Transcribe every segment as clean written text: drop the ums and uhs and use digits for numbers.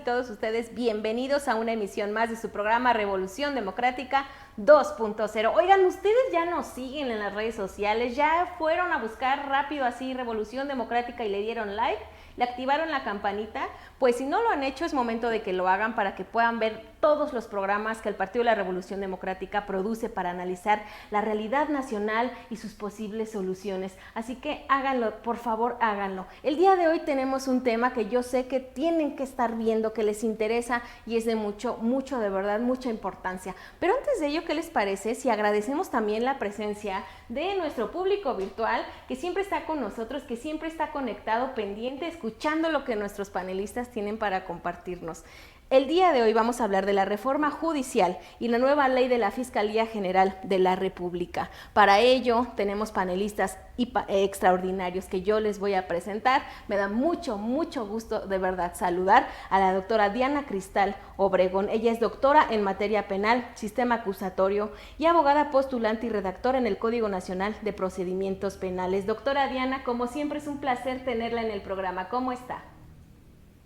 todos ustedes bienvenidos a una emisión más de su programa Revolución Democrática 2.0. Oigan, ustedes ya nos siguen en las redes sociales, ya fueron a buscar rápido así Revolución Democrática y le dieron like, le activaron la campanita. Pues si no lo han hecho, es momento de que lo hagan para que puedan ver todos los programas que el Partido de la Revolución Democrática produce para analizar la realidad nacional y sus posibles soluciones. Así que háganlo, por favor, háganlo. El día de hoy tenemos un tema que yo sé que tienen que estar viendo, que les interesa y es de mucho, de verdad, mucha importancia. Pero antes de ello, ¿qué les parece si agradecemos también la presencia de nuestro público virtual que siempre está con nosotros, que siempre está conectado, pendiente, escuchando lo que nuestros panelistas tienen para compartirnos? El día de hoy vamos a hablar de la reforma judicial y la nueva ley de la Fiscalía General de la República. Para ello tenemos panelistas extraordinarios que yo les voy a presentar. Me da mucho gusto de verdad saludar a la doctora Diana Cristal Obregón. Ella es doctora en materia penal, sistema acusatorio y abogada postulante y redactora en el Código Nacional de Procedimientos Penales. Doctora Diana, como siempre es un placer tenerla en el programa. ¿Cómo está?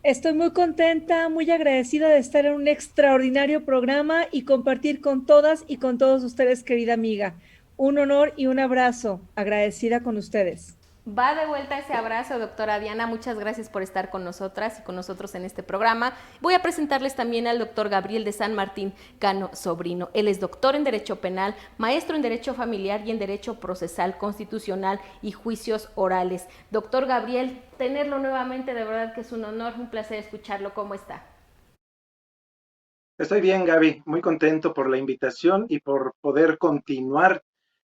Estoy muy contenta, muy agradecida de estar en un extraordinario programa y compartir con todas y con todos ustedes, querida amiga. Un honor y un abrazo. Agradecida con ustedes. Va de vuelta ese abrazo, doctora Diana. Muchas gracias por estar con nosotras y con nosotros en este programa. Voy a presentarles también al doctor Gabriel de San Martín Cano Sobrino. Él es doctor en Derecho Penal, maestro en Derecho Familiar y en Derecho Procesal Constitucional y Juicios Orales. Doctor Gabriel, tenerlo nuevamente, de verdad que es un honor, un placer escucharlo. ¿Cómo está? Estoy bien, Gaby, muy contento por la invitación y por poder continuar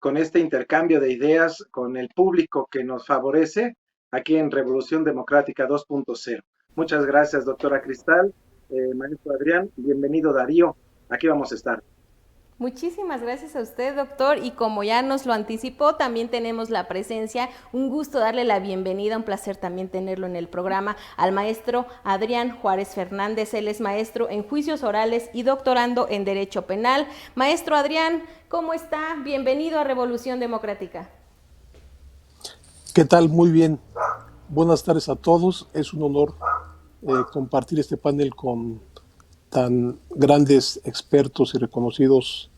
con este intercambio de ideas con el público que nos favorece aquí en Revolución Democrática 2.0. Muchas gracias, doctora Cristal, maestro Adrián, bienvenido Darío, aquí vamos a estar. Muchísimas gracias a usted, doctor, y como ya nos lo anticipó, también tenemos la presencia, un gusto darle la bienvenida, un placer también tenerlo en el programa, al maestro Adrián Juárez Fernández. Él es maestro en Juicios Orales y doctorando en Derecho Penal. Maestro Adrián, ¿cómo está? Bienvenido a Revolución Democrática. ¿Qué tal? Muy bien. Buenas tardes a todos. Es un honor compartir este panel con tan grandes expertos y reconocidos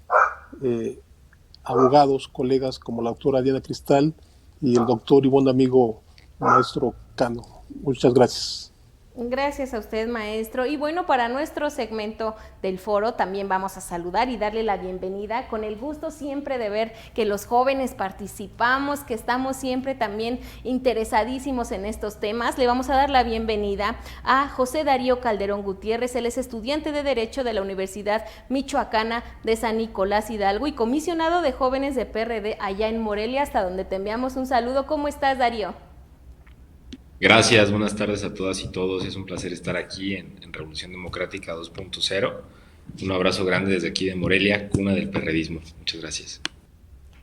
abogados, colegas como la doctora Diana Cristal y el doctor y buen amigo maestro Cano. Muchas gracias. Gracias a usted, maestro. Y bueno, para nuestro segmento del foro también vamos a saludar y darle la bienvenida, con el gusto siempre de ver que los jóvenes participamos, que estamos siempre también interesadísimos en estos temas. Le vamos a dar la bienvenida a José Darío Calderón Gutiérrez. Él es estudiante de Derecho de la Universidad Michoacana de San Nicolás Hidalgo y comisionado de jóvenes de PRD allá en Morelia, hasta donde te enviamos un saludo. ¿Cómo estás, Darío? Gracias, buenas tardes a todas y todos. Es un placer estar aquí en Revolución Democrática 2.0. Un abrazo grande desde aquí de Morelia, cuna del perredismo. Muchas gracias.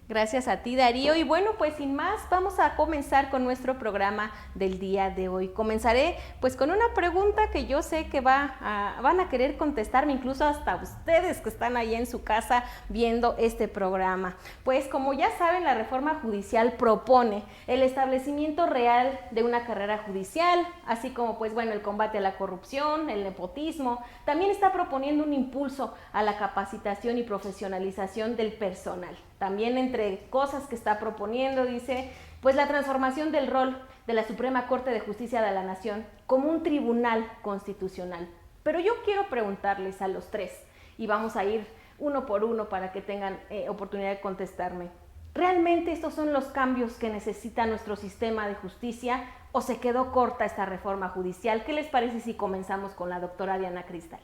Gracias a ti, Darío. Y bueno, pues sin más, vamos a comenzar con nuestro programa del día de hoy. Comenzaré pues con una pregunta que yo sé que van a querer contestarme, incluso hasta ustedes que están ahí en su casa viendo este programa. Pues como ya saben, la reforma judicial propone el establecimiento real de una carrera judicial, así como pues bueno, el combate a la corrupción, el nepotismo. También está proponiendo un impulso a la capacitación y profesionalización del personal. También entre cosas que está proponiendo, dice, pues la transformación del rol de la Suprema Corte de Justicia de la Nación como un tribunal constitucional. Pero yo quiero preguntarles a los tres, y vamos a ir uno por uno para que tengan oportunidad de contestarme. ¿Realmente estos son los cambios que necesita nuestro sistema de justicia o se quedó corta esta reforma judicial? ¿Qué les parece si comenzamos con la doctora Diana Cristal?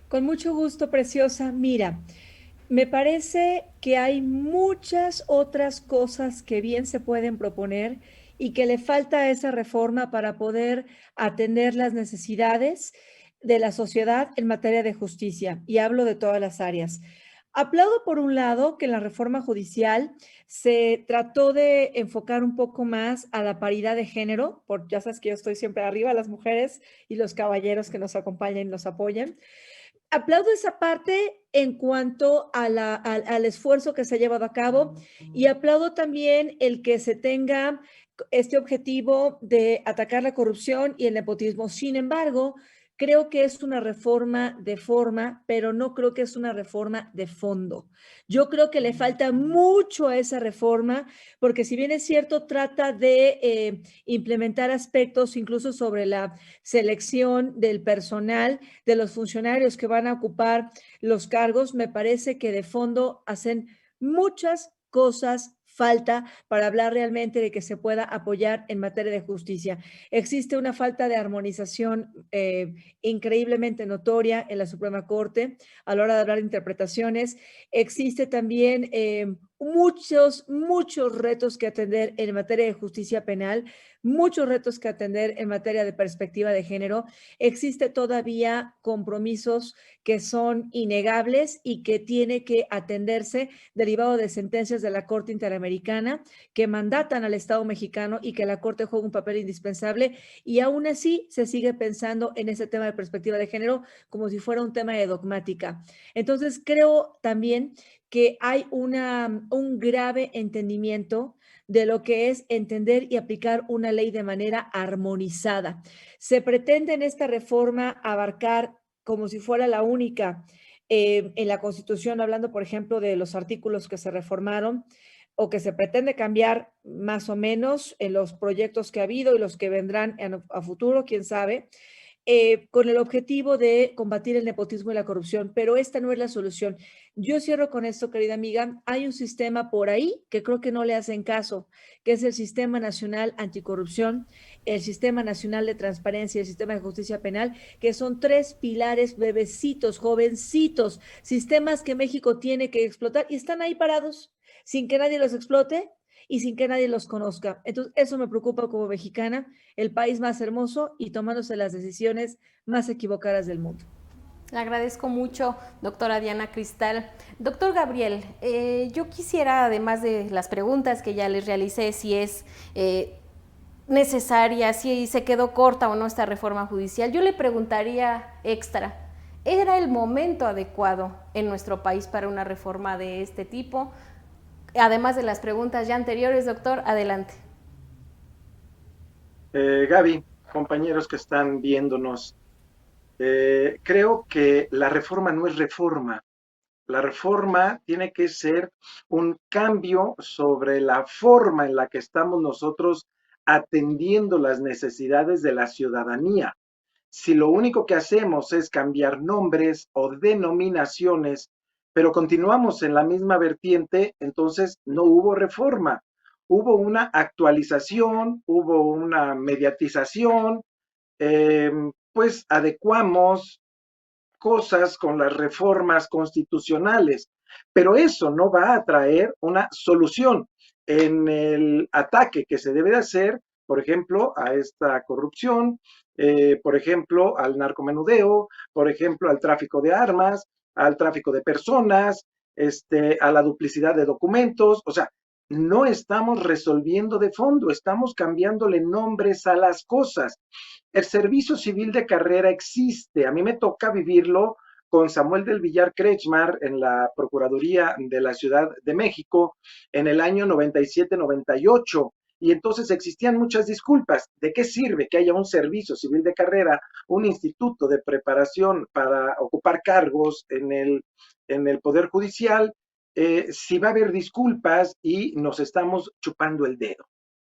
Con mucho gusto, preciosa. Mira, me parece que hay muchas otras cosas que bien se pueden proponer y que le falta a esa reforma para poder atender las necesidades de la sociedad en materia de justicia. Y hablo de todas las áreas. Aplaudo por un lado que en la reforma judicial se trató de enfocar un poco más a la paridad de género, porque ya sabes que yo estoy siempre arriba, las mujeres y los caballeros que nos acompañan y nos apoyan. Aplaudo esa parte en cuanto a al esfuerzo que se ha llevado a cabo y aplaudo también el que se tenga este objetivo de atacar la corrupción y el nepotismo. Sin embargo, Creo que es una reforma de forma, pero no creo que es una reforma de fondo. Yo creo que le falta mucho a esa reforma, porque si bien es cierto, trata de implementar aspectos incluso sobre la selección del personal, de los funcionarios que van a ocupar los cargos, me parece que de fondo hacen muchas cosas falta para hablar realmente de que se pueda apoyar en materia de justicia. Existe una falta de armonización increíblemente notoria en la Suprema Corte a la hora de hablar de interpretaciones. Existe también muchos retos que atender en materia de justicia penal, muchos retos que atender en materia de perspectiva de género. Existe todavía compromisos que son innegables y que tiene que atenderse derivado de sentencias de la Corte Interamericana que mandatan al Estado mexicano y que la Corte juega un papel indispensable, y aún así se sigue pensando en ese tema de perspectiva de género como si fuera un tema de dogmática. Entonces creo también que hay un grave entendimiento de lo que es entender y aplicar una ley de manera armonizada. Se pretende en esta reforma abarcar como si fuera la única en la Constitución, hablando, por ejemplo, de los artículos que se reformaron o que se pretende cambiar más o menos en los proyectos que ha habido y los que vendrán a futuro, quién sabe, con el objetivo de combatir el nepotismo y la corrupción, pero esta no es la solución. Yo cierro con esto, querida amiga. Hay un sistema por ahí que creo que no le hacen caso, que es el Sistema Nacional Anticorrupción, el Sistema Nacional de Transparencia y el Sistema de Justicia Penal, que son tres pilares bebecitos, jovencitos, sistemas que México tiene que explotar y están ahí parados, sin que nadie los explote y sin que nadie los conozca. Entonces, eso me preocupa como mexicana, el país más hermoso y tomándose las decisiones más equivocadas del mundo. Le agradezco mucho, doctora Diana Cristal. Doctor Gabriel, yo quisiera, además de las preguntas que ya les realicé, si es necesaria, si se quedó corta o no esta reforma judicial, yo le preguntaría extra, ¿era el momento adecuado en nuestro país para una reforma de este tipo? Además de las preguntas ya anteriores, doctor, adelante. Gaby, compañeros que están viéndonos, creo que la reforma no es reforma. La reforma tiene que ser un cambio sobre la forma en la que estamos nosotros atendiendo las necesidades de la ciudadanía. Si lo único que hacemos es cambiar nombres o denominaciones, pero continuamos en la misma vertiente, entonces no hubo reforma. Hubo una actualización, hubo una mediatización, pues adecuamos cosas con las reformas constitucionales, pero eso no va a traer una solución en el ataque que se debe de hacer, por ejemplo, a esta corrupción, por ejemplo, al narcomenudeo, por ejemplo, al tráfico de armas, al tráfico de personas, a la duplicidad de documentos, o sea, no estamos resolviendo de fondo, estamos cambiándole nombres a las cosas. El servicio civil de carrera existe, a mí me toca vivirlo con Samuel del Villar Kretschmar en la Procuraduría de la Ciudad de México en el año 97-98. Y entonces existían muchas disculpas. ¿De qué sirve que haya un servicio civil de carrera, un instituto de preparación para ocupar cargos en el Poder Judicial, si va a haber disculpas y nos estamos chupando el dedo?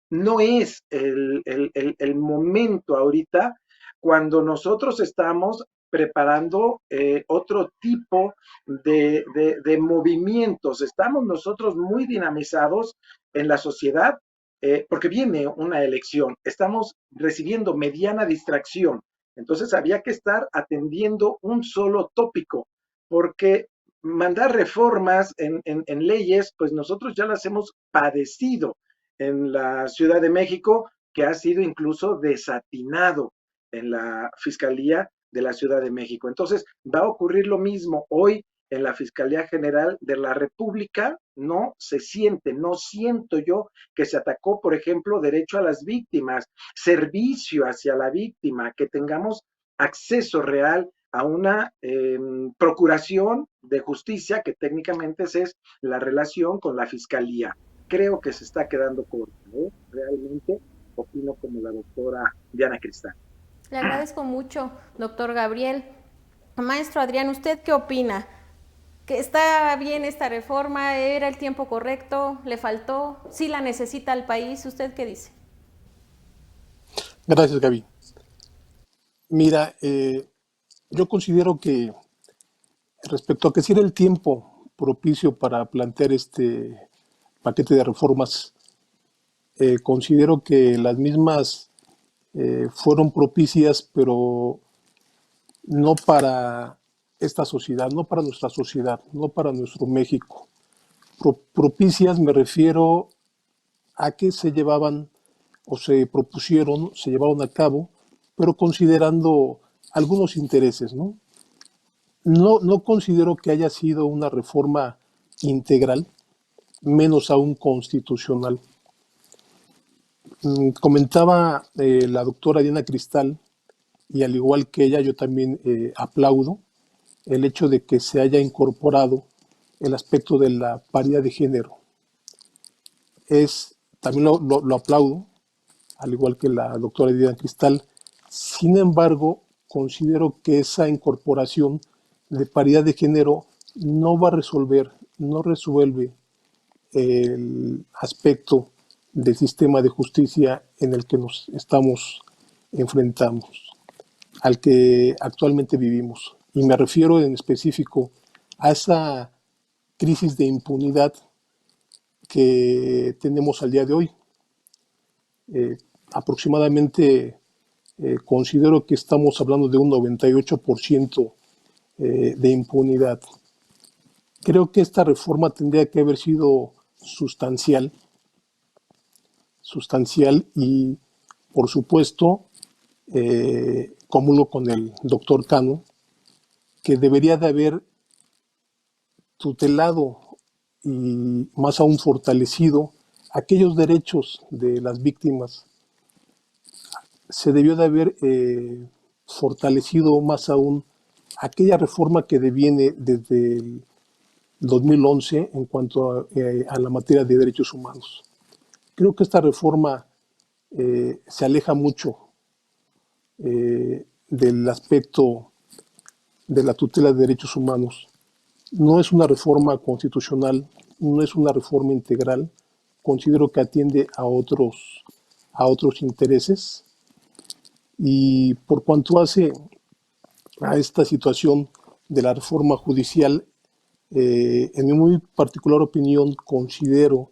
No es el momento ahorita cuando nosotros estamos preparando otro tipo de movimientos. Estamos nosotros muy dinamizados en la sociedad porque viene una elección. Estamos recibiendo mediana distracción. Entonces había que estar atendiendo un solo tópico porque mandar reformas en leyes, pues nosotros ya las hemos padecido en la Ciudad de México, que ha sido incluso desatinado en la Fiscalía de la Ciudad de México. Entonces, va a ocurrir lo mismo hoy en la Fiscalía General de la República. No se siente, no siento yo que se atacó, por ejemplo, derecho a las víctimas, servicio hacia la víctima, que tengamos acceso real a una procuración de justicia, que técnicamente es la relación con la Fiscalía. Creo que se está quedando corto, ¿eh? Realmente opino como la doctora Diana Cristal. Le agradezco mucho, doctor Gabriel. Maestro Adrián, ¿usted qué opina? ¿Que está bien esta reforma? ¿Era el tiempo correcto? ¿Le faltó? ¿Sí la necesita el país? ¿Usted qué dice? Gracias, Gaby. Mira, yo considero que respecto a que si era el tiempo propicio para plantear este paquete de reformas, considero que las mismas fueron propicias, pero no para esta sociedad, no para nuestra sociedad, no para nuestro México. Propicias me refiero a que se llevaban o se propusieron, se llevaron a cabo, pero considerando algunos intereses, ¿no? No considero que haya sido una reforma integral, menos aún constitucional. Comentaba la doctora Diana Cristal, y al igual que ella, yo también aplaudo el hecho de que se haya incorporado el aspecto de la paridad de género. También lo aplaudo, al igual que la doctora Diana Cristal. Sin embargo, considero que esa incorporación de paridad de género no va a resolver, no resuelve el aspecto del sistema de justicia en el que nos estamos enfrentando, al que actualmente vivimos. Y me refiero en específico a esa crisis de impunidad que tenemos al día de hoy. Aproximadamente considero que estamos hablando de un 98% de impunidad. Creo que esta reforma tendría que haber sido sustancial y, por supuesto, comulgo con el doctor Cano, que debería de haber tutelado y más aún fortalecido aquellos derechos de las víctimas. Se debió de haber fortalecido más aún aquella reforma que deviene desde el 2011 en cuanto a la materia de derechos humanos. Creo que esta reforma se aleja mucho del aspecto de la tutela de derechos humanos. No es una reforma constitucional, no es una reforma integral. Considero que atiende a otros intereses. Y por cuanto hace a esta situación de la reforma judicial, en mi muy particular opinión, considero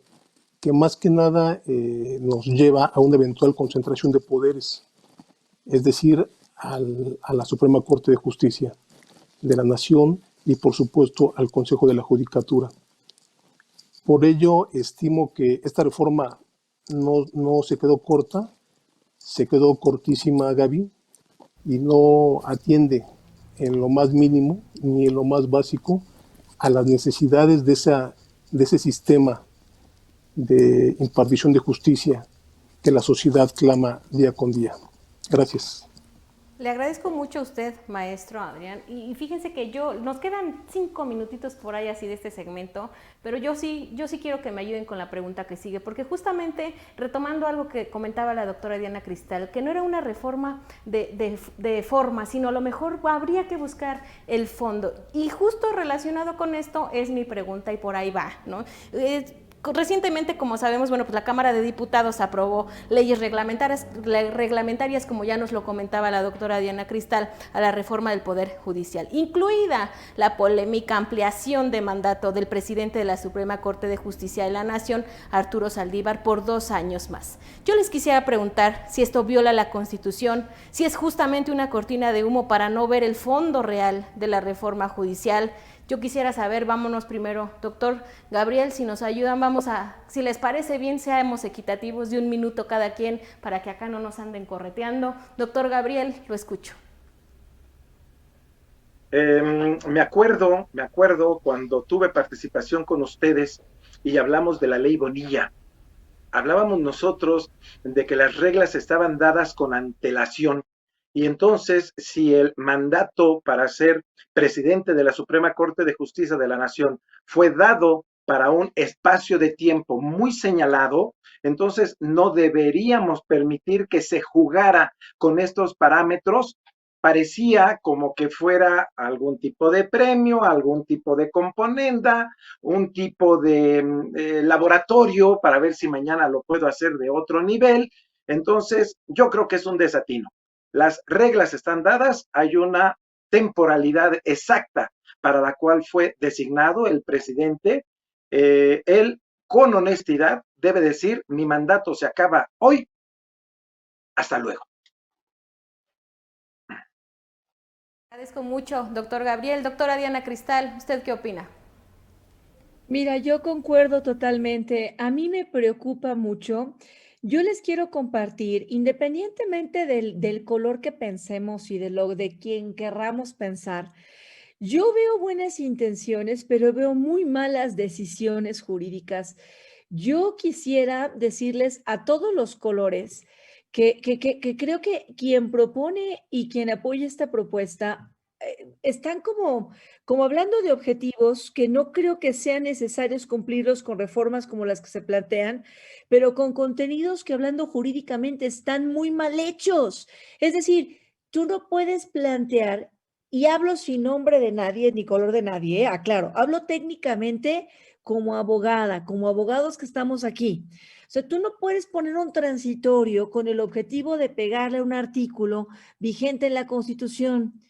que más que nada nos lleva a una eventual concentración de poderes, es decir, a la Suprema Corte de Justicia de la Nación y, por supuesto, al Consejo de la Judicatura. Por ello, estimo que esta reforma no se quedó corta, se quedó cortísima, Gaby, y no atiende en lo más mínimo ni en lo más básico a las necesidades de ese sistema de impartición de justicia que la sociedad clama día con día. Gracias. Le agradezco mucho a usted, maestro Adrián, y fíjense que nos quedan 5 minutitos por ahí así de este segmento, pero yo sí quiero que me ayuden con la pregunta que sigue, porque justamente retomando algo que comentaba la doctora Diana Cristal, que no era una reforma de forma, sino a lo mejor habría que buscar el fondo, y justo relacionado con esto es mi pregunta y por ahí va, ¿no? Recientemente, como sabemos, bueno, pues la Cámara de Diputados aprobó leyes reglamentarias, como ya nos lo comentaba la doctora Diana Cristal, a la reforma del Poder Judicial, incluida la polémica ampliación de mandato del presidente de la Suprema Corte de Justicia de la Nación, Arturo Saldívar, por 2 años más. Yo les quisiera preguntar si esto viola la Constitución, si es justamente una cortina de humo para no ver el fondo real de la reforma judicial. Yo quisiera saber, vámonos primero, doctor Gabriel, si nos ayudan, si les parece bien, seamos equitativos de 1 minuto cada quien para que acá no nos anden correteando. Doctor Gabriel, lo escucho. Me acuerdo cuando tuve participación con ustedes y hablamos de la ley Bonilla. Hablábamos nosotros de que las reglas estaban dadas con antelación. Y entonces, si el mandato para ser presidente de la Suprema Corte de Justicia de la Nación fue dado para un espacio de tiempo muy señalado, entonces no deberíamos permitir que se jugara con estos parámetros. Parecía como que fuera algún tipo de premio, algún tipo de componenda, un tipo de laboratorio para ver si mañana lo puedo hacer de otro nivel. Entonces, yo creo que es un desatino. Las reglas están dadas, hay una temporalidad exacta para la cual fue designado el presidente. Él, con honestidad, debe decir, mi mandato se acaba hoy, hasta luego. Agradezco mucho, doctor Gabriel. Doctora Diana Cristal, ¿usted qué opina? Mira, yo concuerdo totalmente. A mí me preocupa mucho. Yo les quiero compartir, independientemente del color que pensemos y de quien querramos pensar, yo veo buenas intenciones, pero veo muy malas decisiones jurídicas. Yo quisiera decirles a todos los colores que creo que quien propone y quien apoya esta propuesta están como hablando de objetivos que no creo que sean necesarios cumplirlos con reformas como las que se plantean, pero con contenidos que hablando jurídicamente están muy mal hechos. Es decir, tú no puedes plantear, y hablo sin nombre de nadie ni color de nadie, aclaro, hablo técnicamente como abogada, como abogados que estamos aquí. O sea, tú no puedes poner un transitorio con el objetivo de pegarle un artículo vigente en la Constitución.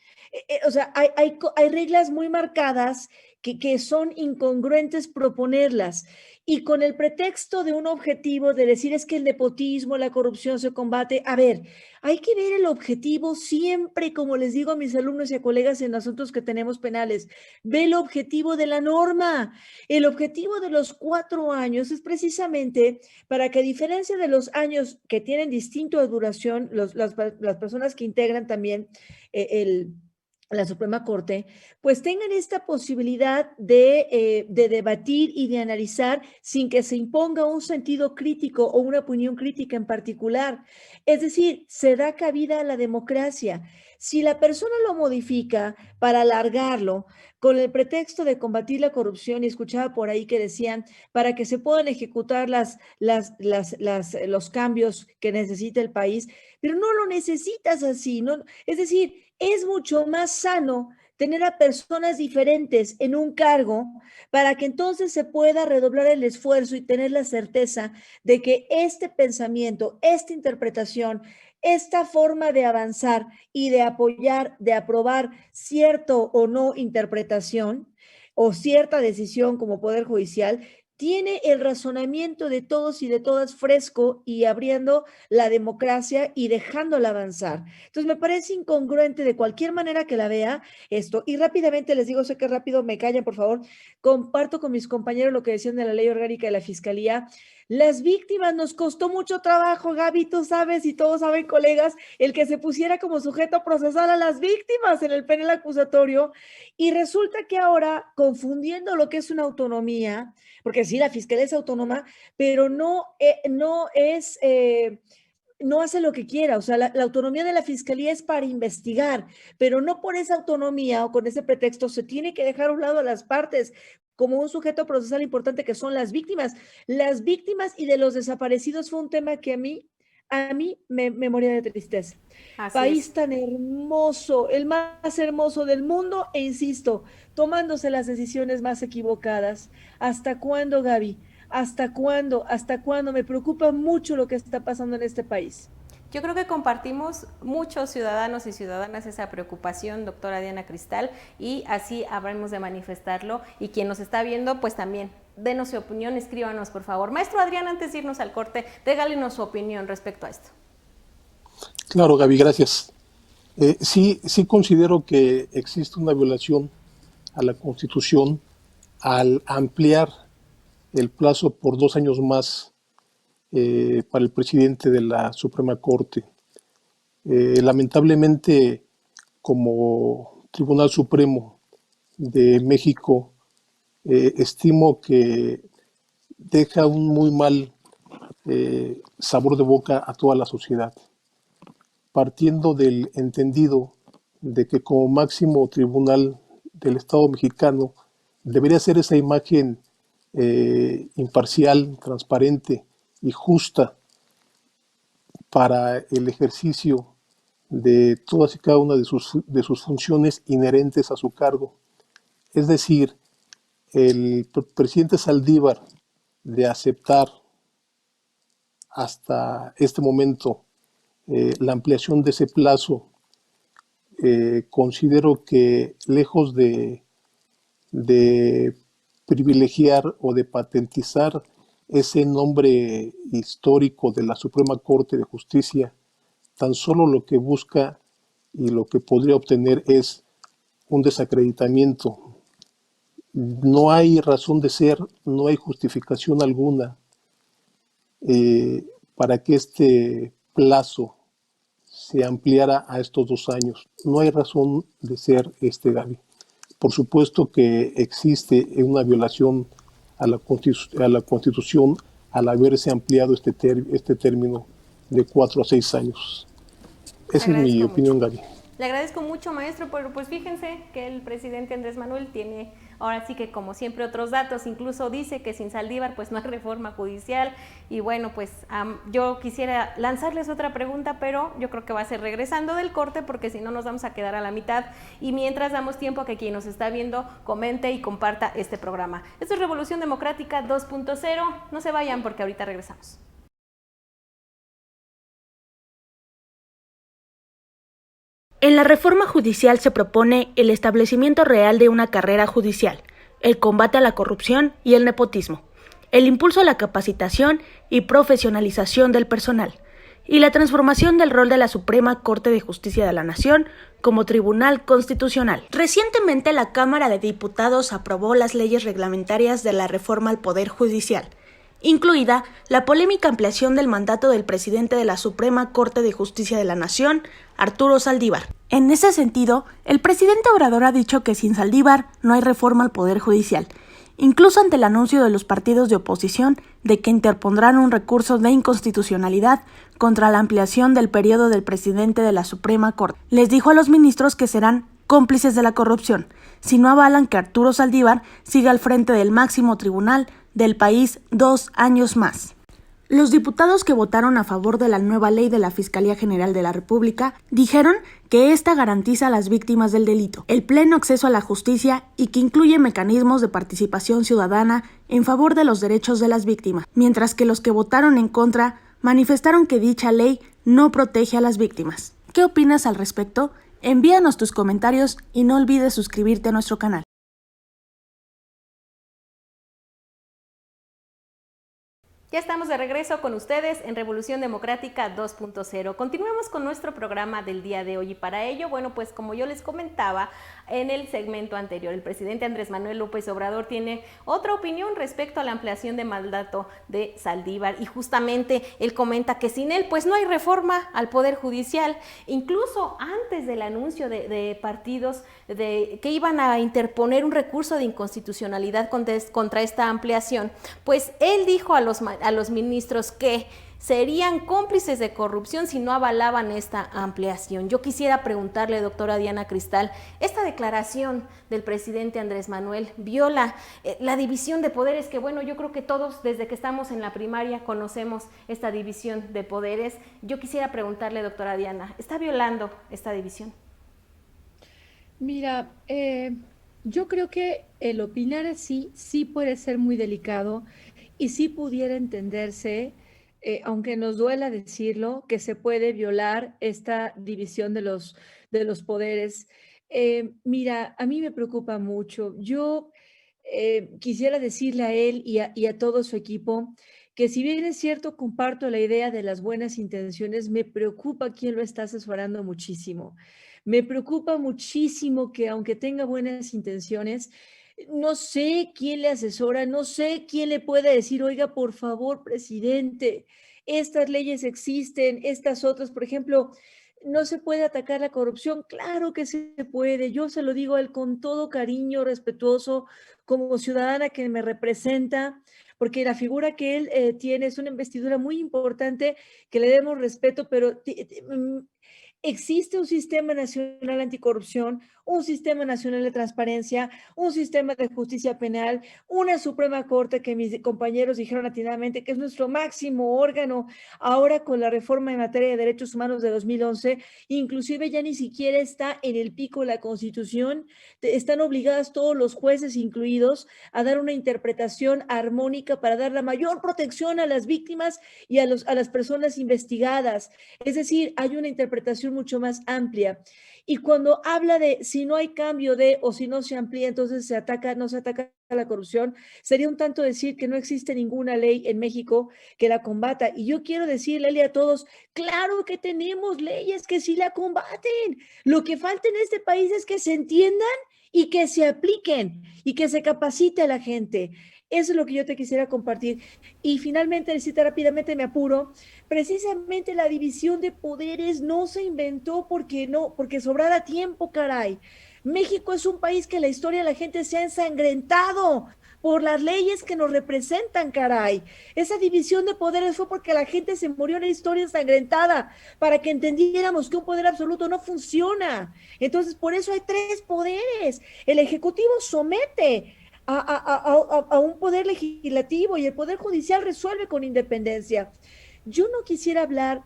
O sea, hay reglas muy marcadas que son incongruentes proponerlas y con el pretexto de un objetivo de decir es que el nepotismo, la corrupción se combate. A ver, hay que ver el objetivo siempre, como les digo a mis alumnos y a colegas en asuntos que tenemos penales, ve el objetivo de la norma. El objetivo de los 4 años es precisamente para que a diferencia de los años que tienen distinta duración, las personas que integran también el la Suprema Corte, pues tengan esta posibilidad de debatir y de analizar sin que se imponga un sentido crítico o una opinión crítica en particular. Es decir, se da cabida a la democracia. Si la persona lo modifica para alargarlo con el pretexto de combatir la corrupción, y escuchaba por ahí que decían, para que se puedan ejecutar los cambios que necesita el país, pero no lo necesitas así, ¿no? Es decir, es mucho más sano tener a personas diferentes en un cargo para que entonces se pueda redoblar el esfuerzo y tener la certeza de que este pensamiento, esta interpretación, esta forma de avanzar y de apoyar, de aprobar cierto o no interpretación o cierta decisión como Poder Judicial, tiene el razonamiento de todos y de todas fresco y abriendo la democracia y dejándola avanzar. Entonces me parece incongruente de cualquier manera que la vea esto. Y rápidamente les digo, sé que rápido me callan, por favor, comparto con mis compañeros lo que decían de la ley orgánica de la Fiscalía. Las víctimas nos costó mucho trabajo, Gaby, tú sabes y todos saben, colegas, el que se pusiera como sujeto procesal a las víctimas en el penal acusatorio y resulta que ahora, confundiendo lo que es una autonomía, porque sí, la Fiscalía es autónoma, pero no hace lo que quiera. O sea, la autonomía de la Fiscalía es para investigar, pero no por esa autonomía o con ese pretexto se tiene que dejar a un lado a las partes como un sujeto procesal importante que son las víctimas. Las víctimas y de los desaparecidos fue un tema que a mí me moría de tristeza. Así País es. tan hermoso, el más hermoso del mundo, e insisto, tomándose las decisiones más equivocadas. ¿Hasta cuándo, Gaby? ¿Hasta cuándo? ¿Hasta cuándo? Me preocupa mucho lo que está pasando en este país. Yo creo que compartimos muchos ciudadanos y ciudadanas esa preocupación, doctora Diana Cristal, y así habremos de manifestarlo. Y quien nos está viendo, pues también, denos su opinión, escríbanos por favor. Maestro Adrián, antes de irnos al corte, regálenos su opinión respecto a esto. Claro, Gaby, gracias. Sí considero que existe una violación a la Constitución al ampliar el plazo por 2 años más para el presidente de la Suprema Corte. Lamentablemente, como Tribunal Supremo de México, estimo que deja un muy mal sabor de boca a toda la sociedad, partiendo del entendido de que como máximo tribunal del Estado mexicano debería ser esa imagen imparcial, transparente y justa para el ejercicio de todas y cada una de sus funciones inherentes a su cargo. Es decir, el presidente Saldívar, de aceptar hasta este momento la ampliación de ese plazo, considero que lejos de privilegiar o de patentizar ese nombre histórico de la Suprema Corte de Justicia, tan solo lo que busca y lo que podría obtener es un desacreditamiento. No hay razón de ser, no hay justificación alguna para que este plazo se ampliara a estos 2 años. No hay razón de ser, Gaby. Por supuesto que existe una violación a la Constitución al haberse ampliado este término de 4 a 6 años. Esa es mi opinión, Gaby. Le agradezco mucho, maestro, pero pues fíjense que el presidente Andrés Manuel tiene ahora sí que como siempre otros datos, incluso dice que sin Saldívar pues no hay reforma judicial y bueno pues yo quisiera lanzarles otra pregunta, pero yo creo que va a ser regresando del corte porque si no nos vamos a quedar a la mitad y mientras damos tiempo a que quien nos está viendo comente y comparta este programa. Esto es Revolución Democrática 2.0, no se vayan porque ahorita regresamos. En la reforma judicial se propone el establecimiento real de una carrera judicial, el combate a la corrupción y el nepotismo, el impulso a la capacitación y profesionalización del personal, y la transformación del rol de la Suprema Corte de Justicia de la Nación como Tribunal Constitucional. Recientemente la Cámara de Diputados aprobó las leyes reglamentarias de la reforma al Poder Judicial, incluida la polémica ampliación del mandato del presidente de la Suprema Corte de Justicia de la Nación, Arturo Saldívar. En ese sentido, el presidente Obrador ha dicho que sin Saldívar no hay reforma al Poder Judicial, incluso ante el anuncio de los partidos de oposición de que interpondrán un recurso de inconstitucionalidad contra la ampliación del periodo del presidente de la Suprema Corte. Les dijo a los ministros que serán cómplices de la corrupción si no avalan que Arturo Saldívar siga al frente del máximo tribunal del país 2 años más. Los diputados que votaron a favor de la nueva ley de la Fiscalía General de la República dijeron que esta garantiza a las víctimas del delito el pleno acceso a la justicia y que incluye mecanismos de participación ciudadana en favor de los derechos de las víctimas, mientras que los que votaron en contra manifestaron que dicha ley no protege a las víctimas. ¿Qué opinas al respecto? Envíanos tus comentarios y no olvides suscribirte a nuestro canal. Ya estamos de regreso con ustedes en Revolución Democrática 2.0. Continuemos con nuestro programa del día de hoy y para ello, bueno, pues como yo les comentaba en el segmento anterior, el presidente Andrés Manuel López Obrador tiene otra opinión respecto a la ampliación de mandato de Saldívar y justamente él comenta que sin él pues no hay reforma al Poder Judicial. Incluso antes del anuncio de partidos que iban a interponer un recurso de inconstitucionalidad contra esta ampliación, pues él dijo a los ministros que serían cómplices de corrupción si no avalaban esta ampliación. Yo quisiera preguntarle, doctora Diana Cristal, esta declaración del presidente Andrés Manuel viola la división de poderes, que bueno, yo creo que todos desde que estamos en la primaria conocemos esta división de poderes. Yo quisiera preguntarle, doctora Diana, ¿está violando esta división? Mira, yo creo que el opinar así sí puede ser muy delicado y sí pudiera entenderse, aunque nos duela decirlo, que se puede violar esta división de los poderes. Mira, a mí me preocupa mucho. Yo quisiera decirle a él y a todo su equipo que si bien es cierto, comparto la idea de las buenas intenciones, me preocupa quién lo está asesorando muchísimo. Me preocupa muchísimo que aunque tenga buenas intenciones, no sé quién le asesora, no sé quién le puede decir, oiga, por favor, presidente, estas leyes existen, estas otras, por ejemplo, no se puede atacar la corrupción. Claro que se puede. Yo se lo digo a él con todo cariño, respetuoso, como ciudadana que me representa, porque la figura que él tiene es una investidura muy importante, que le demos respeto, pero existe un sistema nacional anticorrupción, un sistema nacional de transparencia, un sistema de justicia penal, una Suprema Corte que mis compañeros dijeron atinadamente que es nuestro máximo órgano. Ahora con la reforma en materia de derechos humanos de 2011, inclusive ya ni siquiera está en el pico de la Constitución, están obligadas todos los jueces incluidos a dar una interpretación armónica para dar la mayor protección a las víctimas y a las personas investigadas. Es decir, hay una interpretación mucho más amplia. Y cuando habla de si no hay cambio de o si no se amplía, entonces no se ataca a la corrupción, sería un tanto decir que no existe ninguna ley en México que la combata. Y yo quiero decirle a todos, claro que tenemos leyes que sí la combaten. Lo que falta en este país es que se entiendan y que se apliquen y que se capacite a la gente. Eso es lo que yo te quisiera compartir. Y finalmente, necesito rápidamente, me apuro, precisamente la división de poderes no se inventó porque sobrara tiempo, caray. México es un país que en la historia la gente se ha ensangrentado por las leyes que nos representan, caray. Esa división de poderes fue porque la gente se murió en la historia ensangrentada, para que entendiéramos que un poder absoluto no funciona. Entonces, por eso hay tres poderes. El Ejecutivo somete a un poder legislativo y el poder judicial resuelve con independencia. Yo no quisiera hablar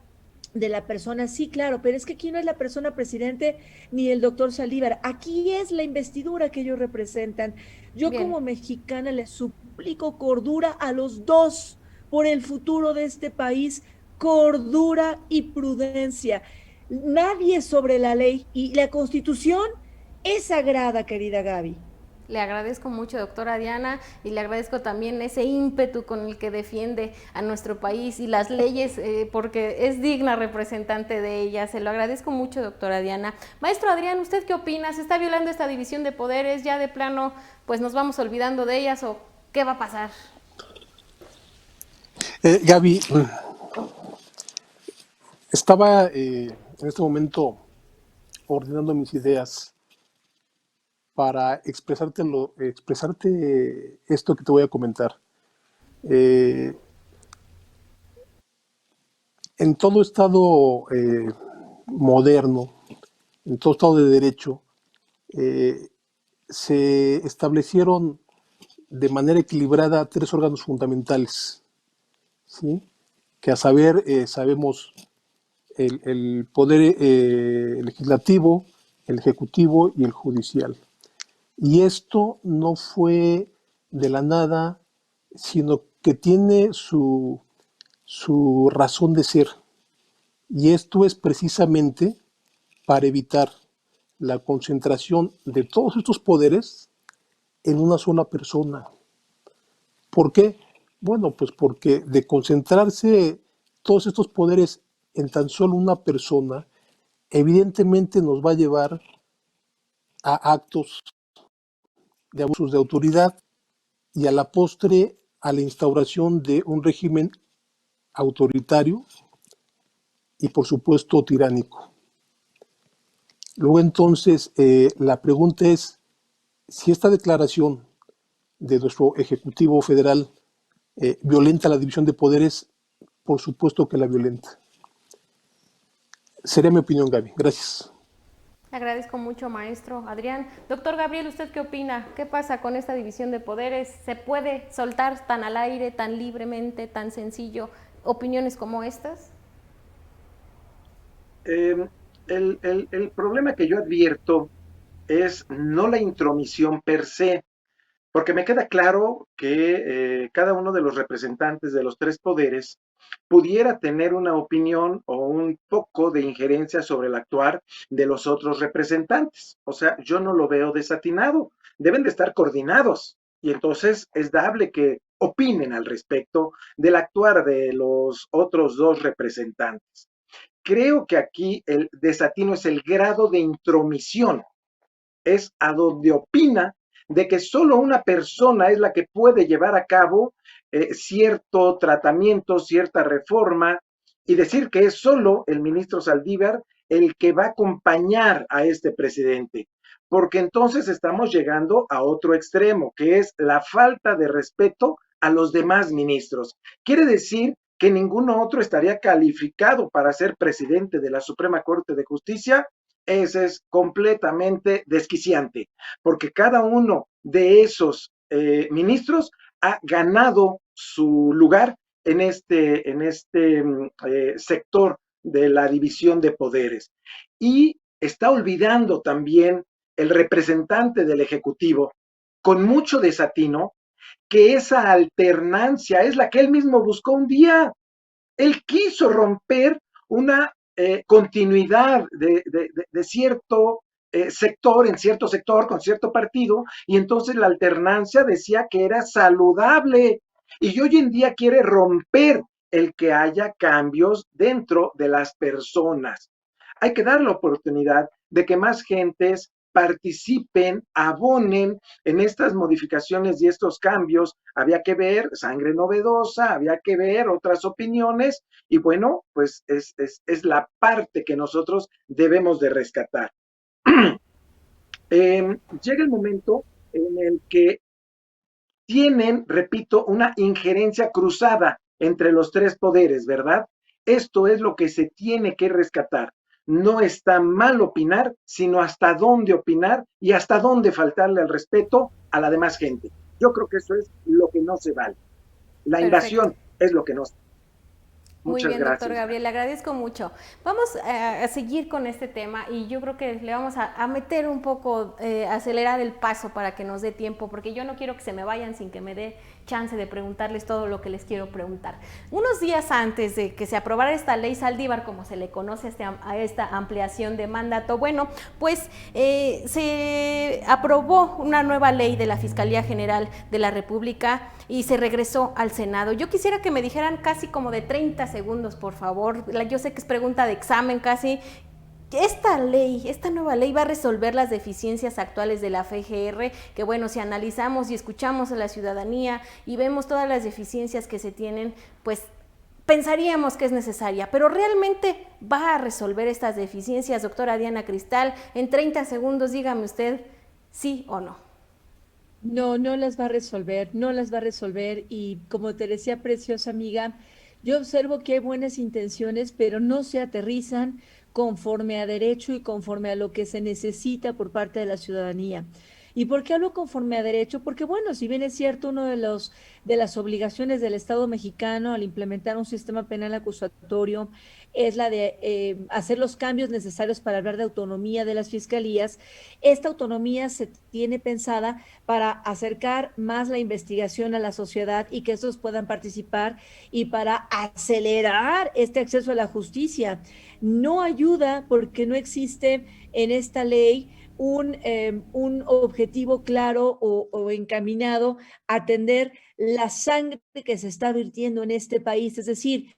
de la persona, sí, claro, pero es que aquí no es la persona presidente ni el doctor Saldívar, aquí es la investidura que ellos representan. Yo Bien. como mexicana les suplico cordura a los dos por el futuro de este país, cordura y prudencia. Nadie sobre la ley y la Constitución es sagrada, querida Gaby. Le agradezco mucho, doctora Diana, y le agradezco también ese ímpetu con el que defiende a nuestro país y las leyes, porque es digna representante de ellas. Se lo agradezco mucho, doctora Diana. Maestro Adrián, ¿usted qué opina? ¿Se está violando esta división de poderes? ¿Ya de plano pues nos vamos olvidando de ellas o qué va a pasar? Gaby, estaba en este momento ordenando mis ideas para expresarte esto que te voy a comentar. En todo estado moderno, en todo estado de derecho, se establecieron de manera equilibrada tres órganos fundamentales, ¿sí? Que a saber, sabemos el poder legislativo, el ejecutivo y el judicial. Y esto no fue de la nada, sino que tiene su razón de ser. Y esto es precisamente para evitar la concentración de todos estos poderes en una sola persona. ¿Por qué? Bueno, pues porque de concentrarse todos estos poderes en tan solo una persona, evidentemente nos va a llevar a actos de abusos de autoridad y a la postre a la instauración de un régimen autoritario y por supuesto tiránico. Luego entonces la pregunta es si esta declaración de nuestro Ejecutivo Federal violenta la división de poderes. Por supuesto que la violenta. Sería mi opinión, Gaby. Gracias. Agradezco mucho, maestro Adrián. Doctor Gabriel, ¿usted qué opina? ¿Qué pasa con esta división de poderes? ¿Se puede soltar tan al aire, tan libremente, tan sencillo opiniones como estas? El problema que yo advierto es no la intromisión per se, porque me queda claro que cada uno de los representantes de los tres poderes pudiera tener una opinión o un poco de injerencia sobre el actuar de los otros representantes. O sea, yo no lo veo desatinado. Deben de estar coordinados y entonces es dable que opinen al respecto del actuar de los otros dos representantes. Creo que aquí el desatino es el grado de intromisión, es a donde opina de que solo una persona es la que puede llevar a cabo cierto tratamiento, cierta reforma, y decir que es solo el ministro Saldívar el que va a acompañar a este presidente, porque entonces estamos llegando a otro extremo, que es la falta de respeto a los demás ministros. Quiere decir que ninguno otro estaría calificado para ser presidente de la Suprema Corte de Justicia. Ese es completamente desquiciante, porque cada uno de esos ministros ha ganado su lugar en este sector de la división de poderes. Y está olvidando también el representante del Ejecutivo, con mucho desatino, que esa alternancia es la que él mismo buscó un día. Él quiso romper una continuidad de cierto sector, en cierto sector, con cierto partido, y entonces la alternancia decía que era saludable. Y hoy en día quiere romper el que haya cambios dentro de las personas. Hay que dar la oportunidad de que más gentes participen, abonen en estas modificaciones y estos cambios. Había que ver sangre novedosa, había que ver otras opiniones y bueno, pues es la parte que nosotros debemos de rescatar. Llega el momento en el que tienen, repito, una injerencia cruzada entre los tres poderes, ¿verdad? Esto es lo que se tiene que rescatar. No está mal opinar, sino hasta dónde opinar y hasta dónde faltarle al respeto a la demás gente. Yo creo que eso es lo que no se vale. La Perfecto. invasión es lo que no se vale. Muy Muchas bien, doctor gracias. Gabriel, le agradezco mucho. Vamos a seguir con este tema y yo creo que le vamos a meter un poco, acelerar el paso para que nos dé tiempo, porque yo no quiero que se me vayan sin que me dé chance de preguntarles todo lo que les quiero preguntar. Unos días antes de que se aprobara esta ley Saldívar, como se le conoce a esta ampliación de mandato, bueno, pues se aprobó una nueva ley de la Fiscalía General de la República y se regresó al Senado. Yo quisiera que me dijeran casi como de 30 segundos, por favor. Yo sé que es pregunta de examen casi. Esta nueva ley va a resolver las deficiencias actuales de la FGR, que bueno, si analizamos y escuchamos a la ciudadanía y vemos todas las deficiencias que se tienen, pues pensaríamos que es necesaria, pero ¿realmente va a resolver estas deficiencias, doctora Diana Cristal? En 30 segundos, dígame usted sí o no. No, no las va a resolver, no las va a resolver y como te decía, preciosa amiga, yo observo que hay buenas intenciones, pero no se aterrizan conforme a derecho y conforme a lo que se necesita por parte de la ciudadanía. ¿Y por qué hablo conforme a derecho? Porque bueno, si bien es cierto, uno de las obligaciones del Estado mexicano al implementar un sistema penal acusatorio es la de hacer los cambios necesarios para hablar de autonomía de las fiscalías. Esta autonomía se tiene pensada para acercar más la investigación a la sociedad y que estos puedan participar y para acelerar este acceso a la justicia. No ayuda porque no existe en esta ley un objetivo claro o encaminado a atender la sangre que se está virtiendo en este país. Es decir,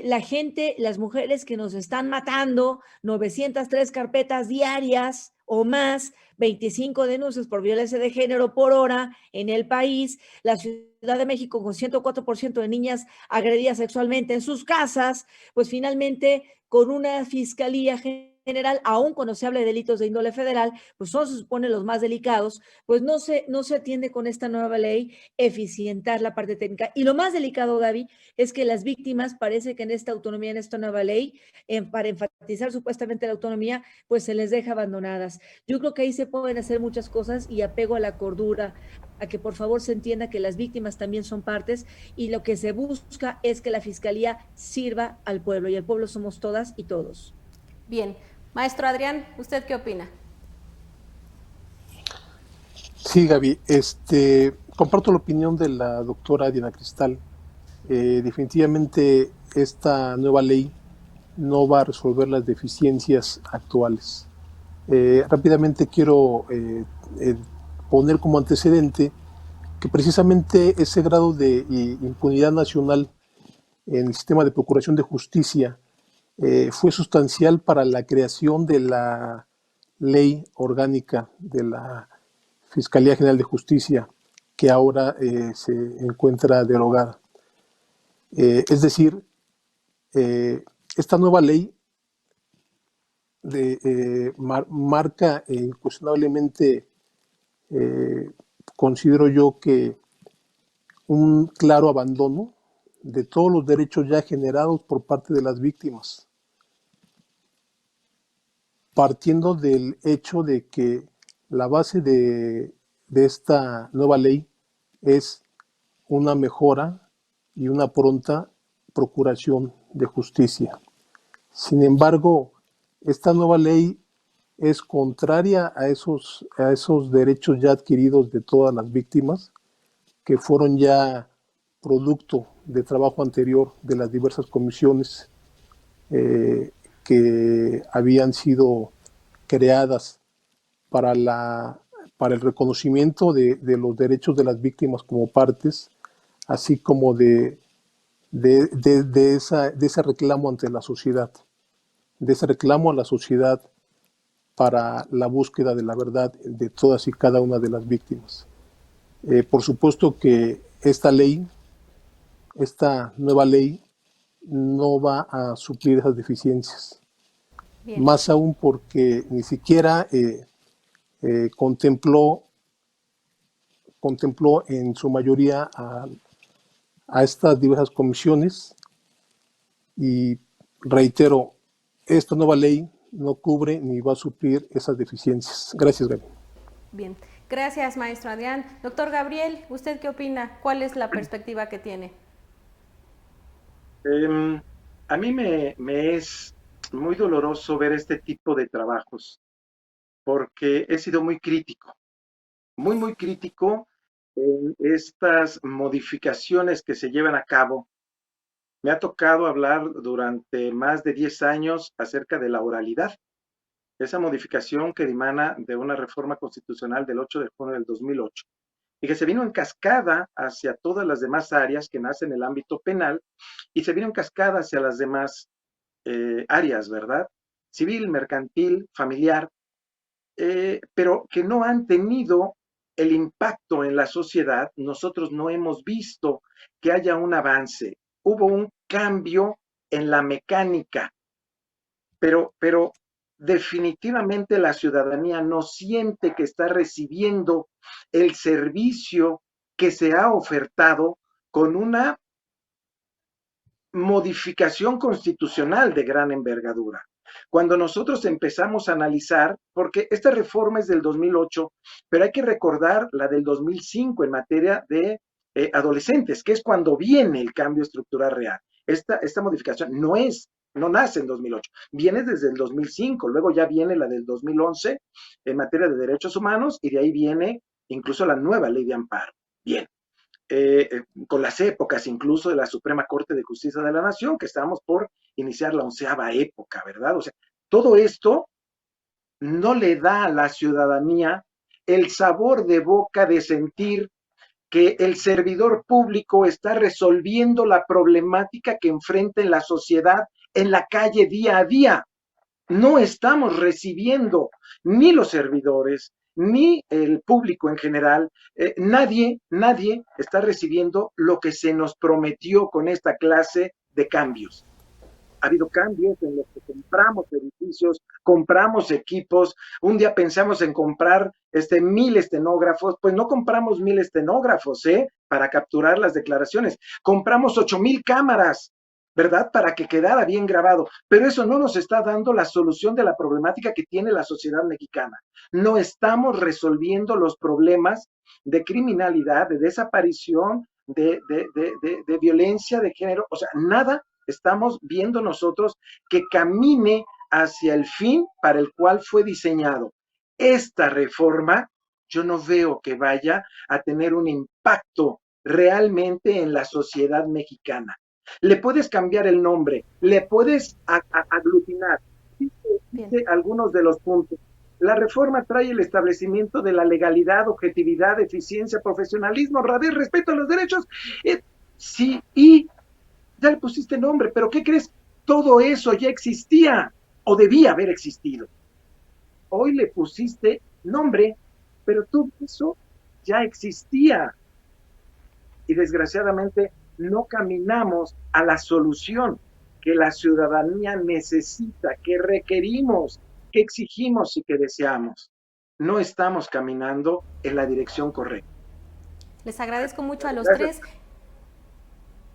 la gente, las mujeres que nos están matando, 903 carpetas diarias o más, 25 denuncias por violencia de género por hora en el país, la Ciudad de México con 104% de niñas agredidas sexualmente en sus casas, pues finalmente con una fiscalía general, aún cuando se habla de delitos de índole federal, pues son, se supone, los más delicados, pues no se atiende con esta nueva ley eficientar la parte técnica. Y lo más delicado, Gaby, es que las víctimas parece que en esta autonomía, en esta nueva ley, para enfatizar supuestamente la autonomía, pues se les deja abandonadas. Yo creo que ahí se pueden hacer muchas cosas y apego a la cordura, a que por favor se entienda que las víctimas también son partes y lo que se busca es que la fiscalía sirva al pueblo y el pueblo somos todas y todos. Bien, maestro Adrián, ¿usted qué opina? Sí, Gaby, comparto la opinión de la doctora Diana Cristal. Definitivamente esta nueva ley no va a resolver las deficiencias actuales. Rápidamente quiero poner como antecedente que precisamente ese grado de impunidad nacional en el sistema de procuración de justicia fue sustancial para la creación de la ley orgánica de la Fiscalía General de Justicia, que ahora se encuentra derogada. Es decir, esta nueva ley marca incuestionablemente, considero yo que un claro abandono de todos los derechos ya generados por parte de las víctimas. partiendo del hecho de que la base de esta nueva ley es una mejora y una pronta procuración de justicia. Sin embargo, esta nueva ley es contraria a esos derechos ya adquiridos de todas las víctimas, que fueron ya producto de trabajo anterior de las diversas comisiones que habían sido creadas para el reconocimiento de los derechos de las víctimas como partes, así como de ese reclamo ante la sociedad, de ese reclamo a la sociedad para la búsqueda de la verdad de todas y cada una de las víctimas. Por supuesto que esta nueva ley, no va a suplir esas deficiencias. Bien. Más aún porque ni siquiera contempló en su mayoría a estas diversas comisiones, y reitero, esta nueva ley no cubre ni va a suplir esas deficiencias. Gracias, Gaby. Bien, gracias, maestro Adrián. Doctor Gabriel, ¿usted qué opina? ¿Cuál es la perspectiva que tiene? A mí me es muy doloroso ver este tipo de trabajos, porque he sido muy crítico en estas modificaciones que se llevan a cabo. Me ha tocado hablar durante más de 10 años acerca de la oralidad, esa modificación que dimana de una reforma constitucional del 8 de junio del 2008, y que se vino en cascada hacia todas las demás áreas que nacen en el ámbito penal, y se vino en cascada hacia las demás áreas, ¿verdad? Civil, mercantil, familiar, pero que no han tenido el impacto en la sociedad. Nosotros no hemos visto que haya un avance. Hubo un cambio en la mecánica, pero definitivamente la ciudadanía no siente que está recibiendo el servicio que se ha ofertado con una modificación constitucional de gran envergadura. Cuando nosotros empezamos a analizar, porque esta reforma es del 2008, pero hay que recordar la del 2005 en materia de adolescentes, que es cuando viene el cambio estructural real. Esta modificación no nace en 2008, viene desde el 2005, luego ya viene la del 2011 en materia de derechos humanos, y de ahí viene incluso la nueva ley de amparo. Bien. Con las épocas incluso de la Suprema Corte de Justicia de la Nación, que estábamos por iniciar la 11ª época, ¿verdad? O sea, todo esto no le da a la ciudadanía el sabor de boca de sentir que el servidor público está resolviendo la problemática que enfrenta en la sociedad en la calle día a día. No estamos recibiendo ni los servidores, ni el público en general, nadie está recibiendo lo que se nos prometió con esta clase de cambios. Ha habido cambios en los que compramos edificios, compramos equipos. Un día pensamos en comprar 1000 estenógrafos, pues no compramos 1000 estenógrafos, para capturar las declaraciones. Compramos 8000 cámaras, ¿verdad? Para que quedara bien grabado. Pero eso no nos está dando la solución de la problemática que tiene la sociedad mexicana. No estamos resolviendo los problemas de criminalidad, de desaparición, de violencia de género. O sea, nada estamos viendo nosotros que camine hacia el fin para el cual fue diseñado. Esta reforma, yo no veo que vaya a tener un impacto realmente en la sociedad mexicana. Le puedes cambiar el nombre, le puedes aglutinar. Dice algunos de los puntos. La reforma trae el establecimiento de la legalidad, objetividad, eficiencia, profesionalismo, honradez, respeto a los derechos. Sí, y ya le pusiste nombre, pero ¿qué crees? Todo eso ya existía o debía haber existido. Hoy le pusiste nombre, pero todo eso ya existía. Y desgraciadamente no caminamos a la solución que la ciudadanía necesita, que requerimos, que exigimos y que deseamos. No estamos caminando en la dirección correcta. Les agradezco mucho a los tres.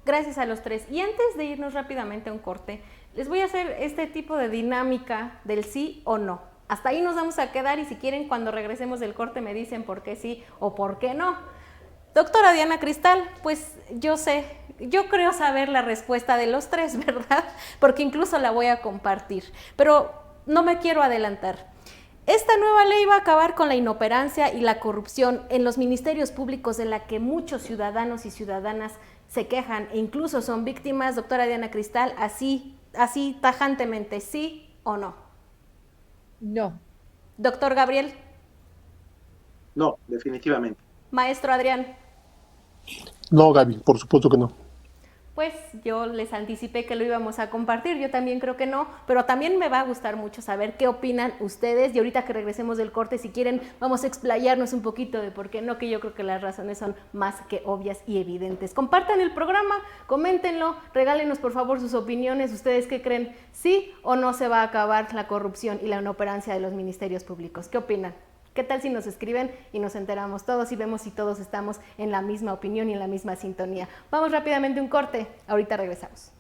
Gracias a los tres. Y antes de irnos rápidamente a un corte, les voy a hacer este tipo de dinámica del sí o no. Hasta ahí nos vamos a quedar y si quieren cuando regresemos del corte me dicen por qué sí o por qué no. Doctora Diana Cristal, pues yo creo saber la respuesta de los tres, ¿verdad? Porque incluso la voy a compartir, pero no me quiero adelantar. Esta nueva ley va a acabar con la inoperancia y la corrupción en los ministerios públicos de la que muchos ciudadanos y ciudadanas se quejan e incluso son víctimas. Doctora Diana Cristal, así tajantemente, ¿sí o no? No. Doctor Gabriel. No, definitivamente. Maestro Adrián. No, Gaby, por supuesto que no. Pues yo les anticipé que lo íbamos a compartir, yo también creo que no, pero también me va a gustar mucho saber qué opinan ustedes y ahorita que regresemos del corte, si quieren, vamos a explayarnos un poquito de por qué no, que yo creo que las razones son más que obvias y evidentes. Compartan el programa, coméntenlo, regálenos por favor sus opiniones, ustedes qué creen, sí o no se va a acabar la corrupción y la inoperancia de los ministerios públicos, ¿qué opinan? ¿Qué tal si nos escriben y nos enteramos todos y vemos si todos estamos en la misma opinión y en la misma sintonía? Vamos rápidamente a un corte, ahorita regresamos.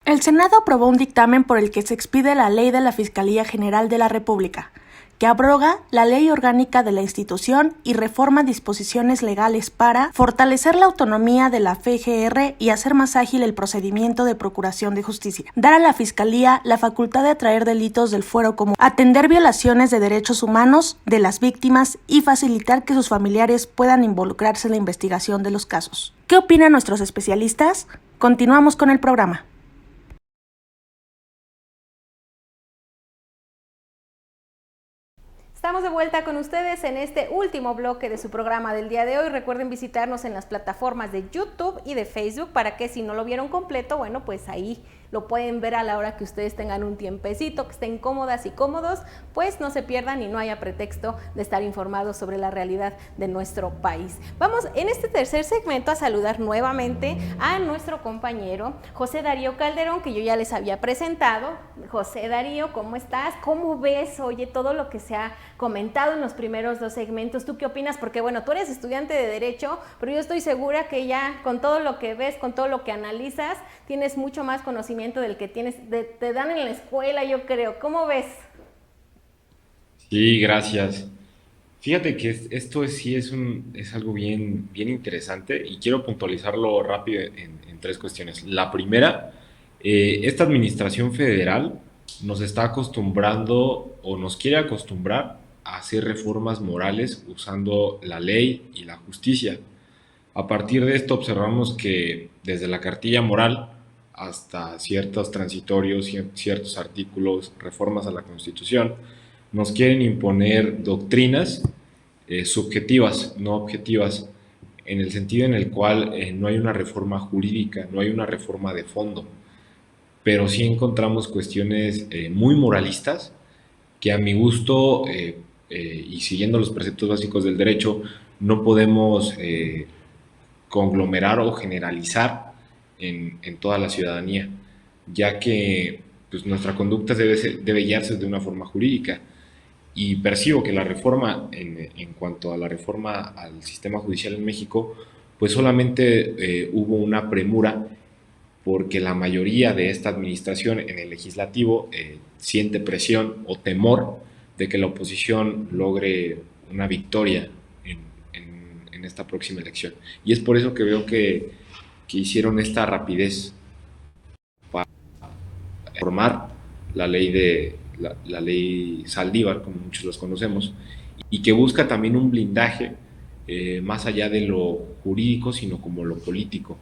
El Senado aprobó un dictamen por el que se expide la ley de la Fiscalía General de la República, que abroga la ley orgánica de la institución y reforma disposiciones legales para fortalecer la autonomía de la FGR y hacer más ágil el procedimiento de procuración de justicia, dar a la Fiscalía la facultad de atraer delitos del fuero común, atender violaciones de derechos humanos de las víctimas y facilitar que sus familiares puedan involucrarse en la investigación de los casos. ¿Qué opinan nuestros especialistas? Continuamos con el programa. Estamos de vuelta con ustedes en este último bloque de su programa del día de hoy. Recuerden visitarnos en las plataformas de YouTube y de Facebook para que si no lo vieron completo, bueno, pues ahí lo pueden ver a la hora que ustedes tengan un tiempecito, que estén cómodas y cómodos, pues no se pierdan y no haya pretexto de estar informados sobre la realidad de nuestro país. Vamos en este tercer segmento a saludar nuevamente a nuestro compañero José Darío Calderón, que yo ya les había presentado. José Darío, ¿cómo estás? ¿Cómo ves, oye, todo lo que se ha comentado en los primeros dos segmentos? ¿Tú qué opinas? Porque bueno, tú eres estudiante de Derecho, pero yo estoy segura que ya con todo lo que ves, con todo lo que analizas, tienes mucho más conocimiento del que te dan en la escuela, yo creo. ¿Cómo ves? Sí, gracias. Fíjate que esto sí es algo bien interesante y quiero puntualizarlo rápido en tres cuestiones. La primera, esta administración federal nos está acostumbrando o nos quiere acostumbrar a hacer reformas morales usando la ley y la justicia. A partir de esto observamos que desde la cartilla moral hasta ciertos transitorios, ciertos artículos, reformas a la Constitución, nos quieren imponer doctrinas subjetivas, no objetivas, en el sentido en el cual no hay una reforma jurídica, no hay una reforma de fondo, pero sí encontramos cuestiones muy moralistas que a mi gusto, y siguiendo los preceptos básicos del derecho, no podemos conglomerar o generalizar en toda la ciudadanía, ya que pues, nuestra conducta debe guiarse de una forma jurídica. Y percibo que la reforma, en cuanto a la reforma al sistema judicial en México, pues solamente hubo una premura porque la mayoría de esta administración en el legislativo siente presión o temor de que la oposición logre una victoria en esta próxima elección. Y es por eso que veo que hicieron esta rapidez para reformar la ley Saldívar, como muchos los conocemos, y que busca también un blindaje más allá de lo jurídico, sino como lo político.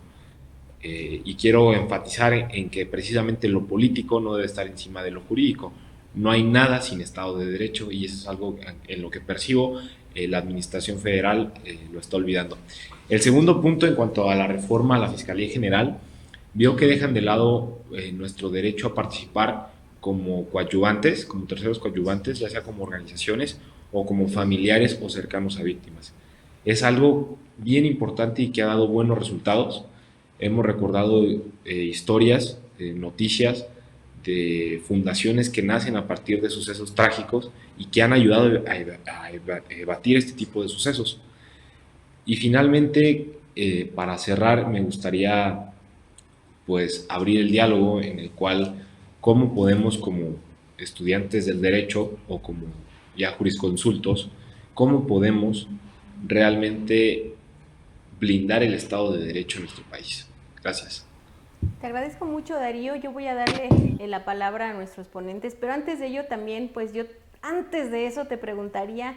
Y quiero enfatizar en que precisamente lo político no debe estar encima de lo jurídico. No hay nada sin Estado de Derecho y eso es algo en lo que percibo la Administración Federal lo está olvidando. El segundo punto, en cuanto a la reforma a la Fiscalía General, veo que dejan de lado nuestro derecho a participar como coadyuvantes, como terceros coadyuvantes, ya sea como organizaciones o como familiares o cercanos a víctimas. Es algo bien importante y que ha dado buenos resultados. Hemos recordado historias, noticias fundaciones que nacen a partir de sucesos trágicos y que han ayudado a evadir este tipo de sucesos. Y finalmente, para cerrar, me gustaría pues abrir el diálogo en el cual cómo podemos, como estudiantes del derecho o como ya jurisconsultos, cómo podemos realmente blindar el Estado de Derecho en nuestro país. Gracias. Te agradezco mucho, Darío. Yo voy a darle la palabra a nuestros ponentes, pero antes de ello también, pues yo antes de eso te preguntaría,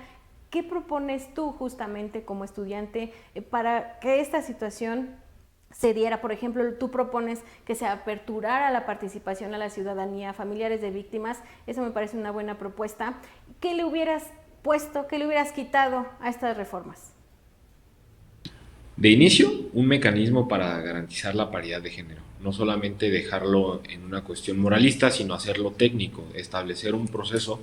¿qué propones tú justamente como estudiante para que esta situación se diera? Por ejemplo, tú propones que se aperturara la participación a la ciudadanía, familiares de víctimas. Eso me parece una buena propuesta. ¿Qué le hubieras puesto, qué le hubieras quitado a estas reformas? De inicio, un mecanismo para garantizar la paridad de género. No solamente dejarlo en una cuestión moralista, sino hacerlo técnico, establecer un proceso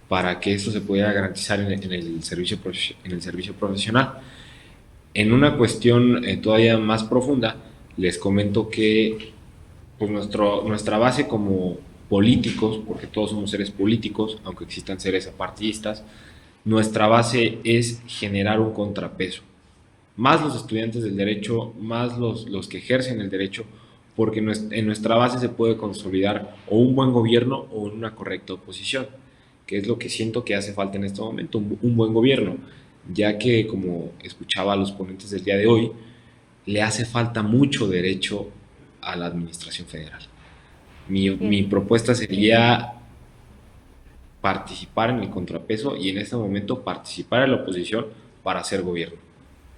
para que esto se pudiera garantizar en el servicio profesional. En una cuestión todavía más profunda, les comento que pues nuestra base como políticos, porque todos somos seres políticos, aunque existan seres apartidistas, nuestra base es generar un contrapeso. Más los estudiantes del derecho, más los que ejercen el derecho, porque en nuestra base se puede consolidar o un buen gobierno o una correcta oposición, que es lo que siento que hace falta en este momento, un buen gobierno, ya que, como escuchaba a los ponentes del día de hoy, le hace falta mucho derecho a la administración federal. Mi propuesta sería participar en el contrapeso y en este momento participar en la oposición para hacer gobierno.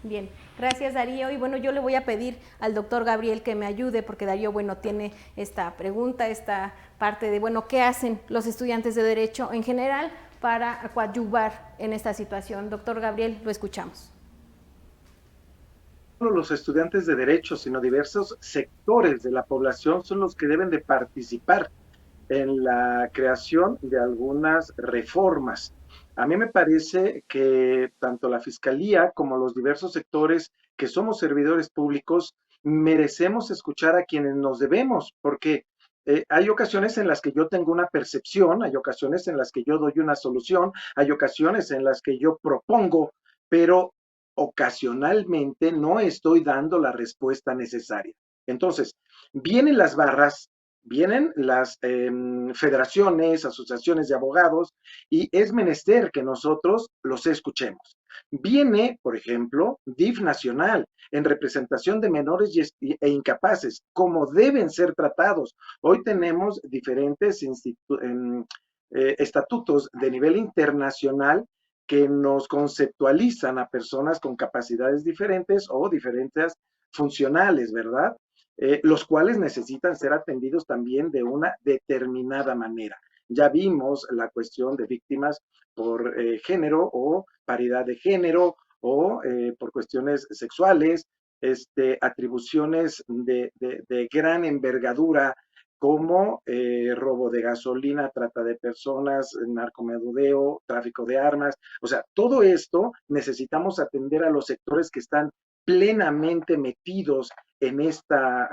Bien, gracias, Darío. Y bueno, yo le voy a pedir al doctor Gabriel que me ayude, porque Darío, bueno, tiene esta pregunta, esta parte de, bueno, ¿qué hacen los estudiantes de Derecho en general para coadyuvar en esta situación? Doctor Gabriel, lo escuchamos. No solo los estudiantes de Derecho, sino diversos sectores de la población son los que deben de participar en la creación de algunas reformas. A mí me parece que tanto la Fiscalía como los diversos sectores que somos servidores públicos merecemos escuchar a quienes nos debemos, porque hay ocasiones en las que yo tengo una percepción, hay ocasiones en las que yo doy una solución, hay ocasiones en las que yo propongo, pero ocasionalmente no estoy dando la respuesta necesaria. Entonces, vienen las barras, vienen las federaciones, asociaciones de abogados, y es menester que nosotros los escuchemos. Viene, por ejemplo, DIF Nacional, en representación de menores e incapaces, como deben ser tratados. Hoy tenemos diferentes estatutos de nivel internacional que nos conceptualizan a personas con capacidades diferentes o diferentes funcionales, ¿verdad? Los cuales necesitan ser atendidos también de una determinada manera. Ya vimos la cuestión de víctimas por género o paridad de género o por cuestiones sexuales, atribuciones de gran envergadura como robo de gasolina, trata de personas, narcomenudeo, tráfico de armas. O sea, todo esto necesitamos atender a los sectores que están plenamente metidos en esta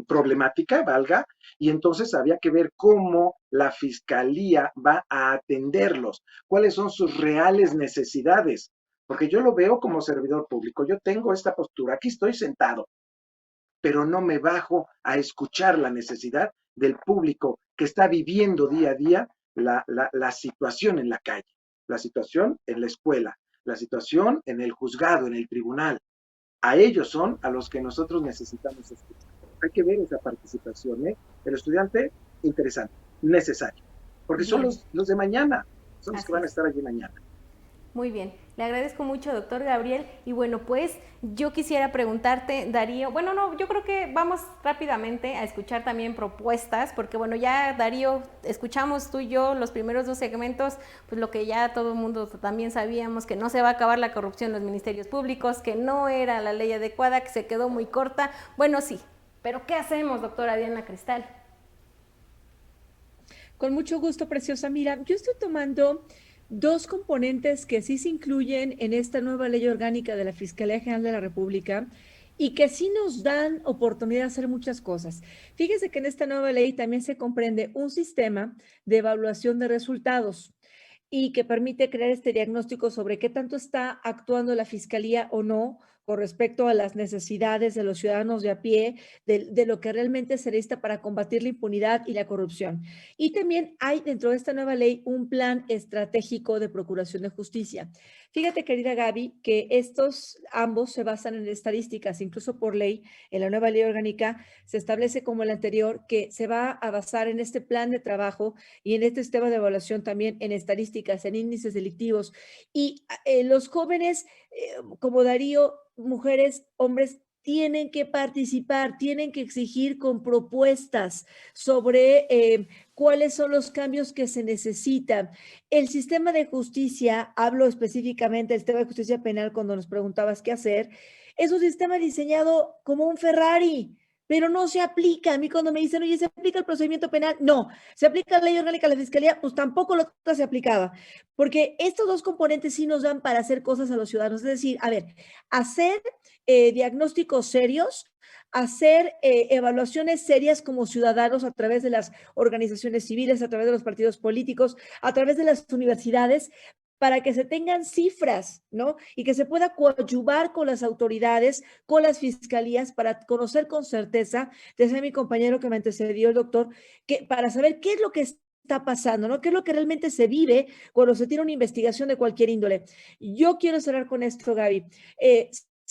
problemática, valga, y entonces había que ver cómo la Fiscalía va a atenderlos, cuáles son sus reales necesidades, porque yo lo veo como servidor público, yo tengo esta postura, aquí estoy sentado, pero no me bajo a escuchar la necesidad del público que está viviendo día a día la situación en la calle, la situación en la escuela, la situación en el juzgado, en el tribunal. A ellos son a los que nosotros necesitamos escuchar. Hay que ver esa participación, ¿eh? El estudiante, interesante, necesario, porque son los de mañana, son los que van a estar allí mañana. Muy bien, le agradezco mucho, doctor Gabriel. Y bueno, pues yo quisiera preguntarte, Darío, bueno, no, yo creo que vamos rápidamente a escuchar también propuestas, porque bueno, ya Darío, escuchamos tú y yo los primeros 2 segmentos, pues lo que ya todo el mundo también sabíamos, que no se va a acabar la corrupción en los ministerios públicos, que no era la ley adecuada, que se quedó muy corta. Bueno, sí, pero ¿qué hacemos, doctora Diana Cristal? Con mucho gusto, preciosa. Mira, yo estoy tomando 2 componentes que sí se incluyen en esta nueva ley orgánica de la Fiscalía General de la República y que sí nos dan oportunidad de hacer muchas cosas. Fíjese que en esta nueva ley también se comprende un sistema de evaluación de resultados y que permite crear este diagnóstico sobre qué tanto está actuando la fiscalía o no con respecto a las necesidades de los ciudadanos de a pie, de lo que realmente se necesita para combatir la impunidad y la corrupción. Y también hay dentro de esta nueva ley un plan estratégico de procuración de justicia. Fíjate, querida Gaby, que estos ambos se basan en estadísticas, incluso por ley, en la nueva ley orgánica se establece como el anterior que se va a basar en este plan de trabajo y en este sistema de evaluación también en estadísticas, en índices delictivos. Y los jóvenes, como Darío, mujeres, hombres, tienen que participar, tienen que exigir con propuestas sobre cuáles son los cambios que se necesitan. El sistema de justicia, hablo específicamente del sistema de justicia penal cuando nos preguntabas qué hacer, es un sistema diseñado como un Ferrari, pero no se aplica. A mí cuando me dicen, oye, ¿se aplica el procedimiento penal? No. ¿Se aplica la ley orgánica a la fiscalía? Pues tampoco lo se aplicaba, porque estos dos componentes sí nos dan para hacer cosas a los ciudadanos. Es decir, a ver, hacer diagnósticos serios, hacer evaluaciones serias como ciudadanos a través de las organizaciones civiles, a través de los partidos políticos, a través de las universidades, para que se tengan cifras, ¿no? Y que se pueda coadyuvar con las autoridades, con las fiscalías, para conocer con certeza, decía mi compañero que me antecedió, el doctor, que para saber qué es lo que está pasando, ¿no? ¿Qué es lo que realmente se vive cuando se tiene una investigación de cualquier índole? Yo quiero cerrar con esto, Gaby.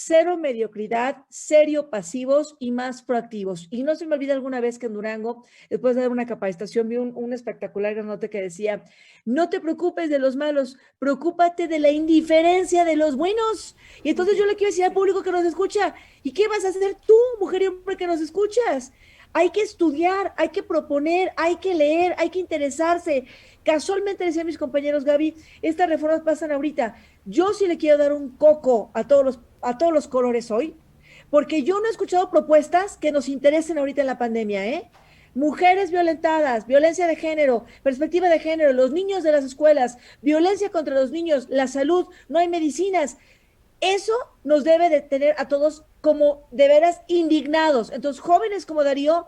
Cero mediocridad, serio pasivos y más proactivos. Y no se me olvida alguna vez que en Durango, después de dar una capacitación, vi un espectacular granote que decía, no te preocupes de los malos, preocúpate de la indiferencia de los buenos. Y entonces yo le quiero decir al público que nos escucha, ¿y qué vas a hacer tú, mujer y hombre que nos escuchas? Hay que estudiar, hay que proponer, hay que leer, hay que interesarse. Casualmente decían mis compañeros, Gaby, estas reformas pasan ahorita. Yo sí le quiero dar un coco a todos los colores hoy, porque yo no he escuchado propuestas que nos interesen ahorita en la pandemia, ¿eh? Mujeres violentadas, violencia de género, perspectiva de género, los niños de las escuelas, violencia contra los niños, la salud, no hay medicinas. Eso nos debe de tener a todos como de veras indignados. Entonces, jóvenes como Darío,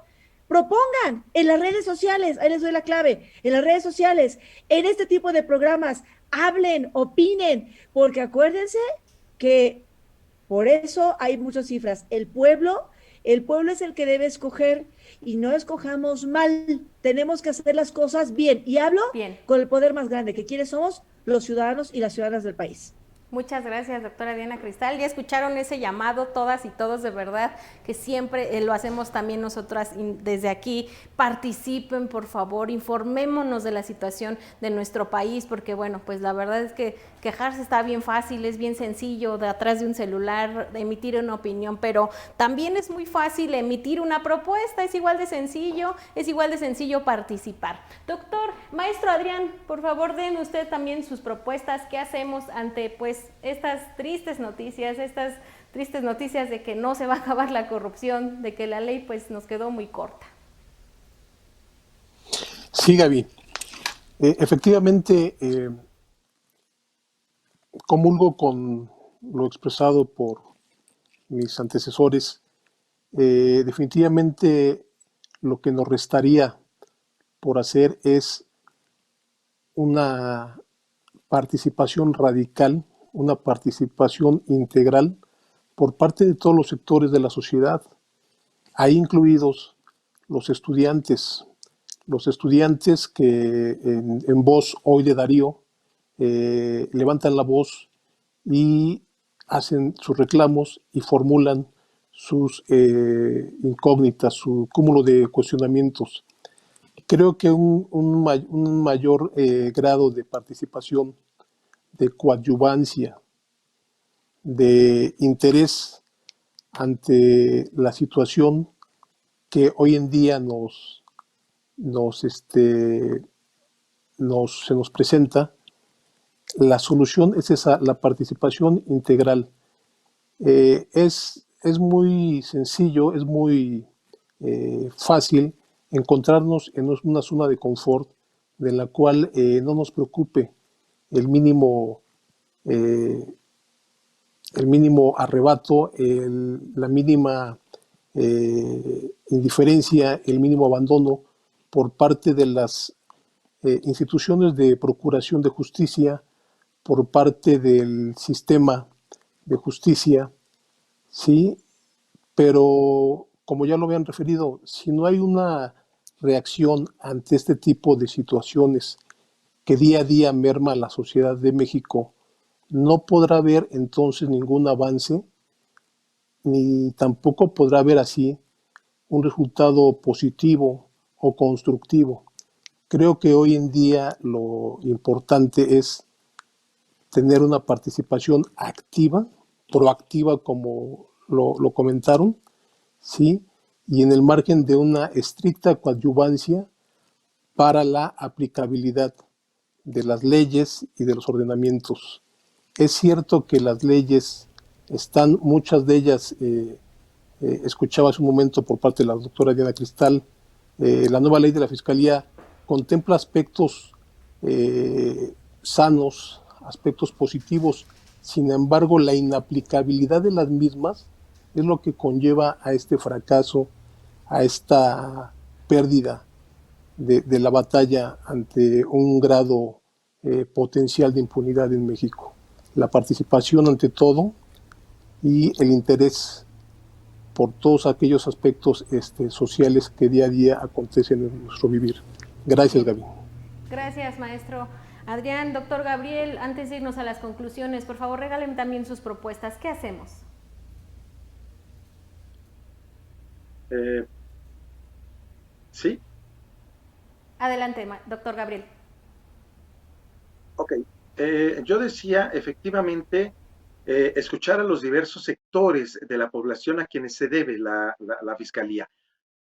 propongan en las redes sociales, ahí les doy la clave, en las redes sociales, en este tipo de programas, hablen, opinen, porque acuérdense que por eso hay muchas cifras. El pueblo es el que debe escoger y no escojamos mal. Tenemos que hacer las cosas bien. Y hablo bien con el poder más grande, que quiénes somos los ciudadanos y las ciudadanas del país. Muchas gracias, doctora Diana Cristal. Ya escucharon ese llamado, todas y todos, de verdad, que siempre lo hacemos también nosotras desde aquí. Participen, por favor, informémonos de la situación de nuestro país, porque bueno, pues la verdad es que quejarse está bien fácil, es bien sencillo, de atrás de un celular, de emitir una opinión, pero también es muy fácil emitir una propuesta, es igual de sencillo participar. Doctor, maestro Adrián, por favor, denme usted también sus propuestas. ¿Qué hacemos ante, pues, estas tristes noticias de que no se va a acabar la corrupción, de que la ley pues nos quedó muy corta? Sí, Gaby. Efectivamente, comulgo con lo expresado por mis antecesores. Definitivamente lo que nos restaría por hacer es una participación radical, una participación integral por parte de todos los sectores de la sociedad, ahí incluidos los estudiantes que en voz hoy de Darío levantan la voz y hacen sus reclamos y formulan sus incógnitas, su cúmulo de cuestionamientos. Creo que un mayor grado de participación, de coadyuvancia, de interés ante la situación que hoy en día se nos presenta, la solución es esa, la participación integral. Es muy sencillo, es muy fácil encontrarnos en una zona de confort de la cual no nos preocupe el mínimo el mínimo arrebato, la mínima indiferencia, el mínimo abandono por parte de las instituciones de procuración de justicia, por parte del sistema de justicia, ¿sí? Pero, como ya lo habían referido, si no hay una reacción ante este tipo de situaciones que día a día merma la sociedad de México, no podrá haber entonces ningún avance, ni tampoco podrá haber así un resultado positivo o constructivo. Creo que hoy en día lo importante es tener una participación activa, proactiva, como lo comentaron, ¿sí? Y en el margen de una estricta coadyuvancia para la aplicabilidad de las leyes y de los ordenamientos. Es cierto que las leyes están, muchas de ellas, escuchaba hace un momento por parte de la doctora Diana Cristal, la nueva ley de la Fiscalía contempla aspectos sanos, aspectos positivos. Sin embargo, la inaplicabilidad de las mismas es lo que conlleva a este fracaso, a esta pérdida de la batalla ante un grado potencial de impunidad en México. La participación ante todo y el interés por todos aquellos aspectos sociales que día a día acontecen en nuestro vivir. Gracias, Gaby. Gracias, maestro Adrián. Doctor Gabriel, antes de irnos a las conclusiones, por favor, regalen también sus propuestas. ¿Qué hacemos? Sí. Adelante, doctor Gabriel. Ok. Yo decía, efectivamente, escuchar a los diversos sectores de la población a quienes se debe la Fiscalía.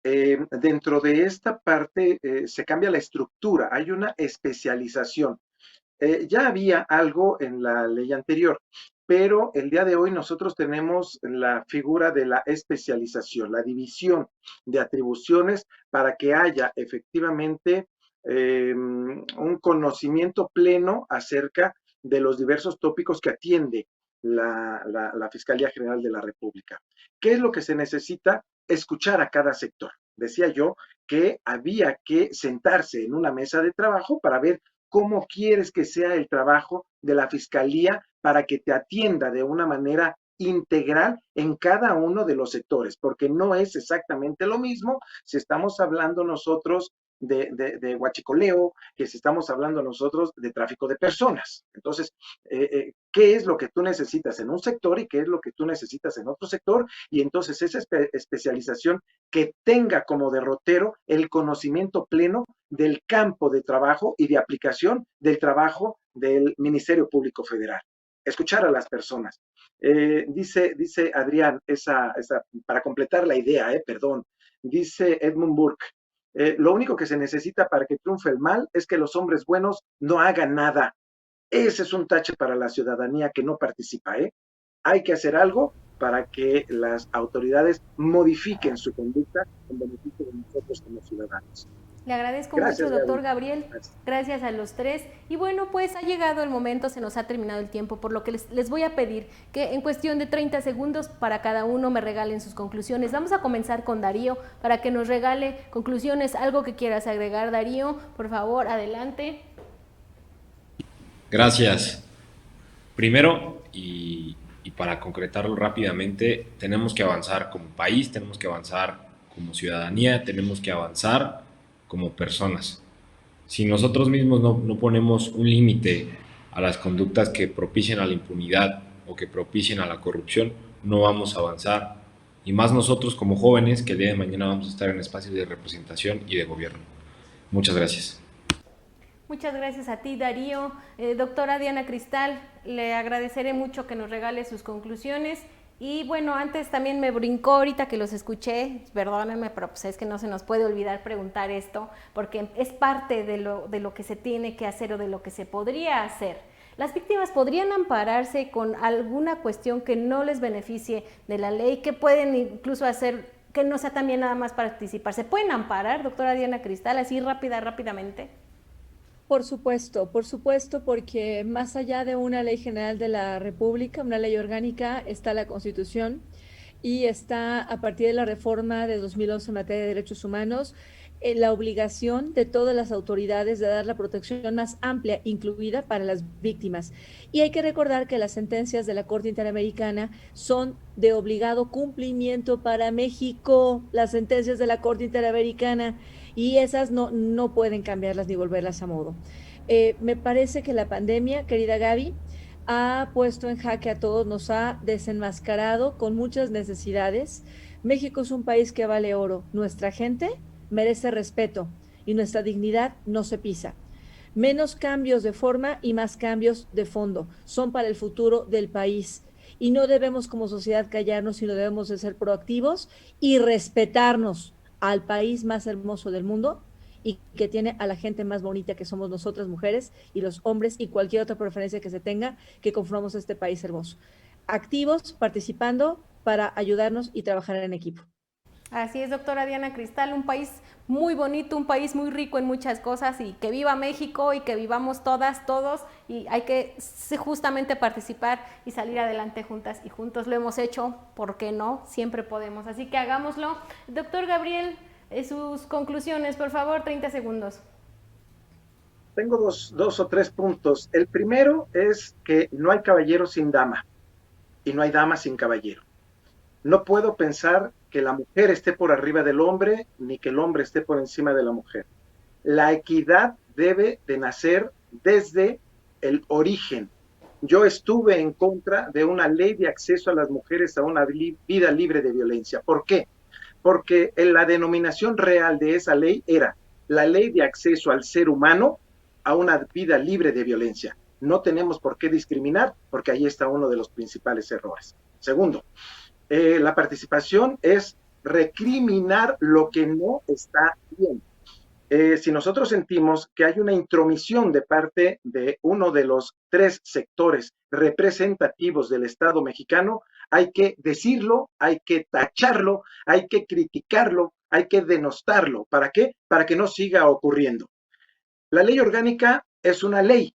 Dentro de esta parte se cambia la estructura, hay una especialización. Ya había algo en la ley anterior, pero el día de hoy nosotros tenemos la figura de la especialización, la división de atribuciones para que haya efectivamente un conocimiento pleno acerca de los diversos tópicos que atiende la Fiscalía General de la República. ¿Qué es lo que se necesita? Escuchar a cada sector. Decía yo que había que sentarse en una mesa de trabajo para ver cómo quieres que sea el trabajo de la Fiscalía para que te atienda de una manera integral en cada uno de los sectores, porque no es exactamente lo mismo si estamos hablando nosotros de huachicoleo, que si estamos hablando nosotros de tráfico de personas. Entonces, ¿qué es lo que tú necesitas en un sector y qué es lo que tú necesitas en otro sector? Y entonces esa especialización que tenga como derrotero el conocimiento pleno del campo de trabajo y de aplicación del trabajo del Ministerio Público Federal. Escuchar a las personas. Dice Adrián, para completar la idea, dice Edmund Burke, lo único que se necesita para que triunfe el mal es que los hombres buenos no hagan nada. Ese es un tache para la ciudadanía que no participa, Hay que hacer algo para que las autoridades modifiquen su conducta en beneficio de nosotros como ciudadanos. Le agradezco mucho, doctor Gabriel. Gracias a los tres. Y bueno, pues ha llegado el momento, se nos ha terminado el tiempo, por lo que les voy a pedir que en cuestión de 30 segundos para cada uno me regalen sus conclusiones. Vamos a comenzar con Darío para que nos regale conclusiones, algo que quieras agregar. Darío, por favor, adelante. Gracias. Primero, y para concretarlo rápidamente, tenemos que avanzar como país, tenemos que avanzar como ciudadanía, tenemos que avanzar como personas. Si nosotros mismos no ponemos un límite a las conductas que propicien a la impunidad o que propicien a la corrupción, no vamos a avanzar. Y más nosotros como jóvenes, que el día de mañana vamos a estar en espacios de representación y de gobierno. Muchas gracias. Muchas gracias a ti, Darío. Doctora Diana Cristal, le agradeceré mucho que nos regale sus conclusiones. Y bueno, antes también me brincó ahorita que los escuché, perdónenme, pero pues es que no se nos puede olvidar preguntar esto, porque es parte de lo que se tiene que hacer o de lo que se podría hacer. ¿Las víctimas podrían ampararse con alguna cuestión que no les beneficie de la ley? ¿Qué pueden incluso hacer que no sea también nada más participar? ¿Se pueden amparar, doctora Diana Cristal, así rápidamente? por supuesto, porque más allá de una ley general de la República, una ley orgánica, está la Constitución y está a partir de la reforma de 2011 en materia de derechos humanos, la obligación de todas las autoridades de dar la protección más amplia, incluida para las víctimas. Y hay que recordar que las sentencias de la Corte Interamericana son de obligado cumplimiento para México, las sentencias de la Corte Interamericana, y esas no pueden cambiarlas ni volverlas a modo. Me parece que la pandemia, querida Gaby, ha puesto en jaque a todos, nos ha desenmascarado con muchas necesidades. México es un país que vale oro. Nuestra gente merece respeto y nuestra dignidad no se pisa. Menos cambios de forma y más cambios de fondo son para el futuro del país. Y no debemos como sociedad callarnos, sino debemos de ser proactivos y respetarnos al país más hermoso del mundo y que tiene a la gente más bonita que somos nosotras mujeres y los hombres y cualquier otra preferencia que se tenga que conformamos este país hermoso. Activos, participando para ayudarnos y trabajar en equipo. Así es, doctora Diana Cristal, un país muy bonito, un país muy rico en muchas cosas y que viva México y que vivamos todas, todos y hay que justamente participar y salir adelante juntas y juntos. Lo hemos hecho, ¿por qué no? Siempre podemos, así que hagámoslo. Doctor Gabriel, sus conclusiones, por favor, 30 segundos. Tengo dos o tres puntos. El primero es que no hay caballero sin dama y no hay dama sin caballero. No puedo pensar que la mujer esté por arriba del hombre ni que el hombre esté por encima de la mujer. La equidad debe de nacer desde el origen. Yo estuve en contra de una ley de acceso a las mujeres a una vida libre de violencia. ¿Por qué? Porque la denominación real de esa ley era la ley de acceso al ser humano a una vida libre de violencia. No tenemos por qué discriminar, porque ahí está uno de los principales errores. Segundo, la participación es recriminar lo que no está bien. Si nosotros sentimos que hay una intromisión de parte de uno de los tres sectores representativos del Estado mexicano, hay que decirlo, hay que tacharlo, hay que criticarlo, hay que denostarlo. ¿Para qué? Para que no siga ocurriendo. La ley orgánica es una ley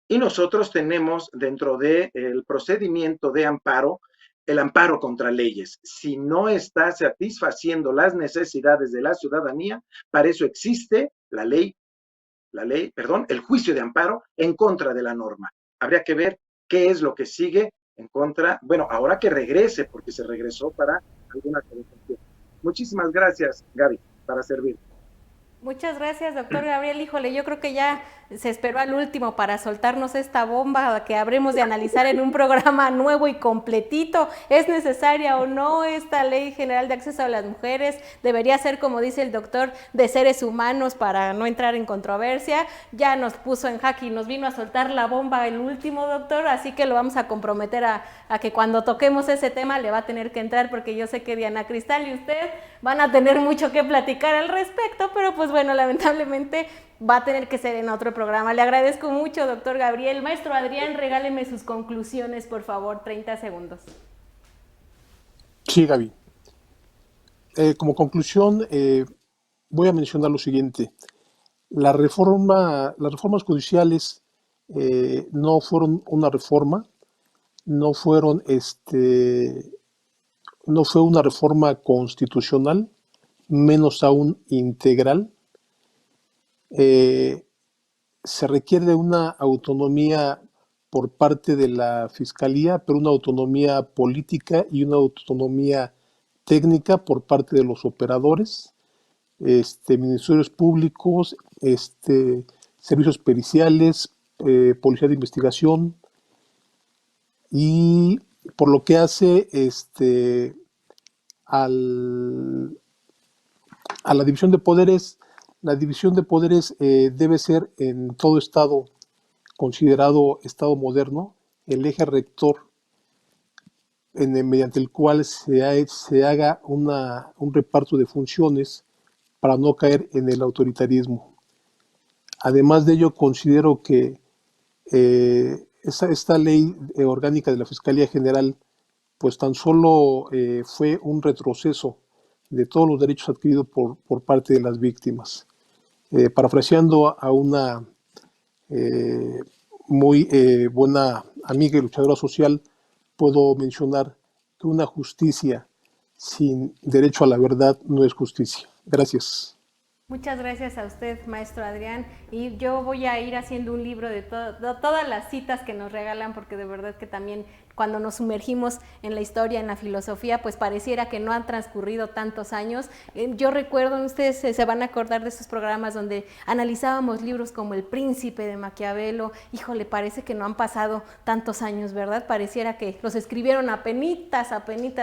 y nosotros tenemos dentro del procedimiento de amparo el amparo contra leyes. Si no está satisfaciendo las necesidades de la ciudadanía, para eso existe el juicio de amparo en contra de la norma. Habría que ver qué es lo que sigue en contra, bueno, ahora que regrese, porque se regresó para alguna actualización. Muchísimas gracias, Gaby, para servir. Muchas gracias, doctor Gabriel. Híjole, yo creo que ya se esperó al último para soltarnos esta bomba que habremos de analizar en un programa nuevo y completito. ¿Es necesaria o no esta Ley General de Acceso a las Mujeres? Debería ser, como dice el doctor, de seres humanos para no entrar en controversia. Ya nos puso en jaque y nos vino a soltar la bomba el último, doctor, así que lo vamos a comprometer a que cuando toquemos ese tema le va a tener que entrar, porque yo sé que Diana Cristal y usted van a tener mucho que platicar al respecto, pero pues bueno, lamentablemente va a tener que ser en otro programa. Le agradezco mucho, doctor Gabriel. Maestro Adrián, regáleme sus conclusiones, por favor, 30 segundos. Sí, Gaby. Como conclusión, voy a mencionar lo siguiente. Las reformas judiciales no fueron una reforma, no fue una reforma constitucional, menos aún integral. Se requiere una autonomía por parte de la Fiscalía, pero una autonomía política y una autonomía técnica por parte de los operadores, ministerios públicos, servicios periciales, policía de investigación, y por lo que hace a la división de poderes. La división de poderes debe ser en todo Estado considerado Estado moderno el eje rector mediante el cual se haga un reparto de funciones para no caer en el autoritarismo. Además de ello, considero que esta ley orgánica de la Fiscalía General pues tan solo fue un retroceso de todos los derechos adquiridos por parte de las víctimas. Parafraseando a una eh, muy buena amiga y luchadora social, puedo mencionar que una justicia sin derecho a la verdad no es justicia. Gracias. Muchas gracias a usted, maestro Adrián, y yo voy a ir haciendo un libro de todas las citas que nos regalan, porque de verdad que también cuando nos sumergimos en la historia, en la filosofía, pues pareciera que no han transcurrido tantos años. Yo recuerdo, ustedes se van a acordar de esos programas donde analizábamos libros como El Príncipe de Maquiavelo. Híjole, parece que no han pasado tantos años, ¿verdad? Pareciera que los escribieron apenitas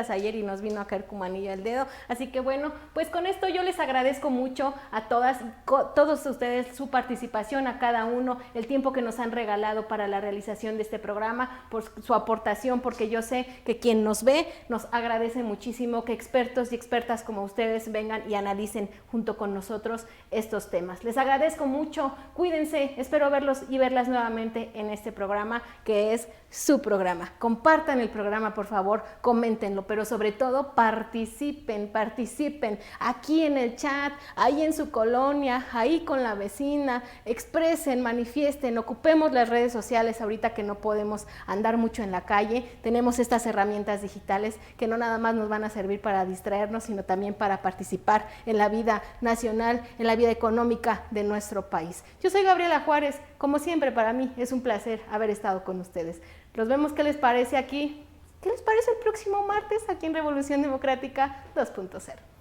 ayer y nos vino a caer como anillo al dedo. Así que bueno, pues con esto yo les agradezco mucho a todos ustedes su participación, a cada uno, el tiempo que nos han regalado para la realización de este programa, por su aportación, porque yo sé que quien nos ve nos agradece muchísimo que expertos y expertas como ustedes vengan y analicen junto con nosotros estos temas. Les agradezco mucho, cuídense, espero verlos y verlas nuevamente en este programa que es su programa. Compartan el programa, por favor, coméntenlo, pero sobre todo participen aquí en el chat, ahí en su colonia, ahí con la vecina, expresen, manifiesten, ocupemos las redes sociales ahorita que no podemos andar mucho en la calle. Tenemos estas herramientas digitales que no nada más nos van a servir para distraernos, sino también para participar en la vida nacional, en la vida económica de nuestro país. Yo soy Gabriela Juárez, como siempre para mí es un placer haber estado con ustedes. Los vemos, ¿qué les parece aquí? ¿Qué les parece el próximo martes aquí en Revolución Democrática 2.0?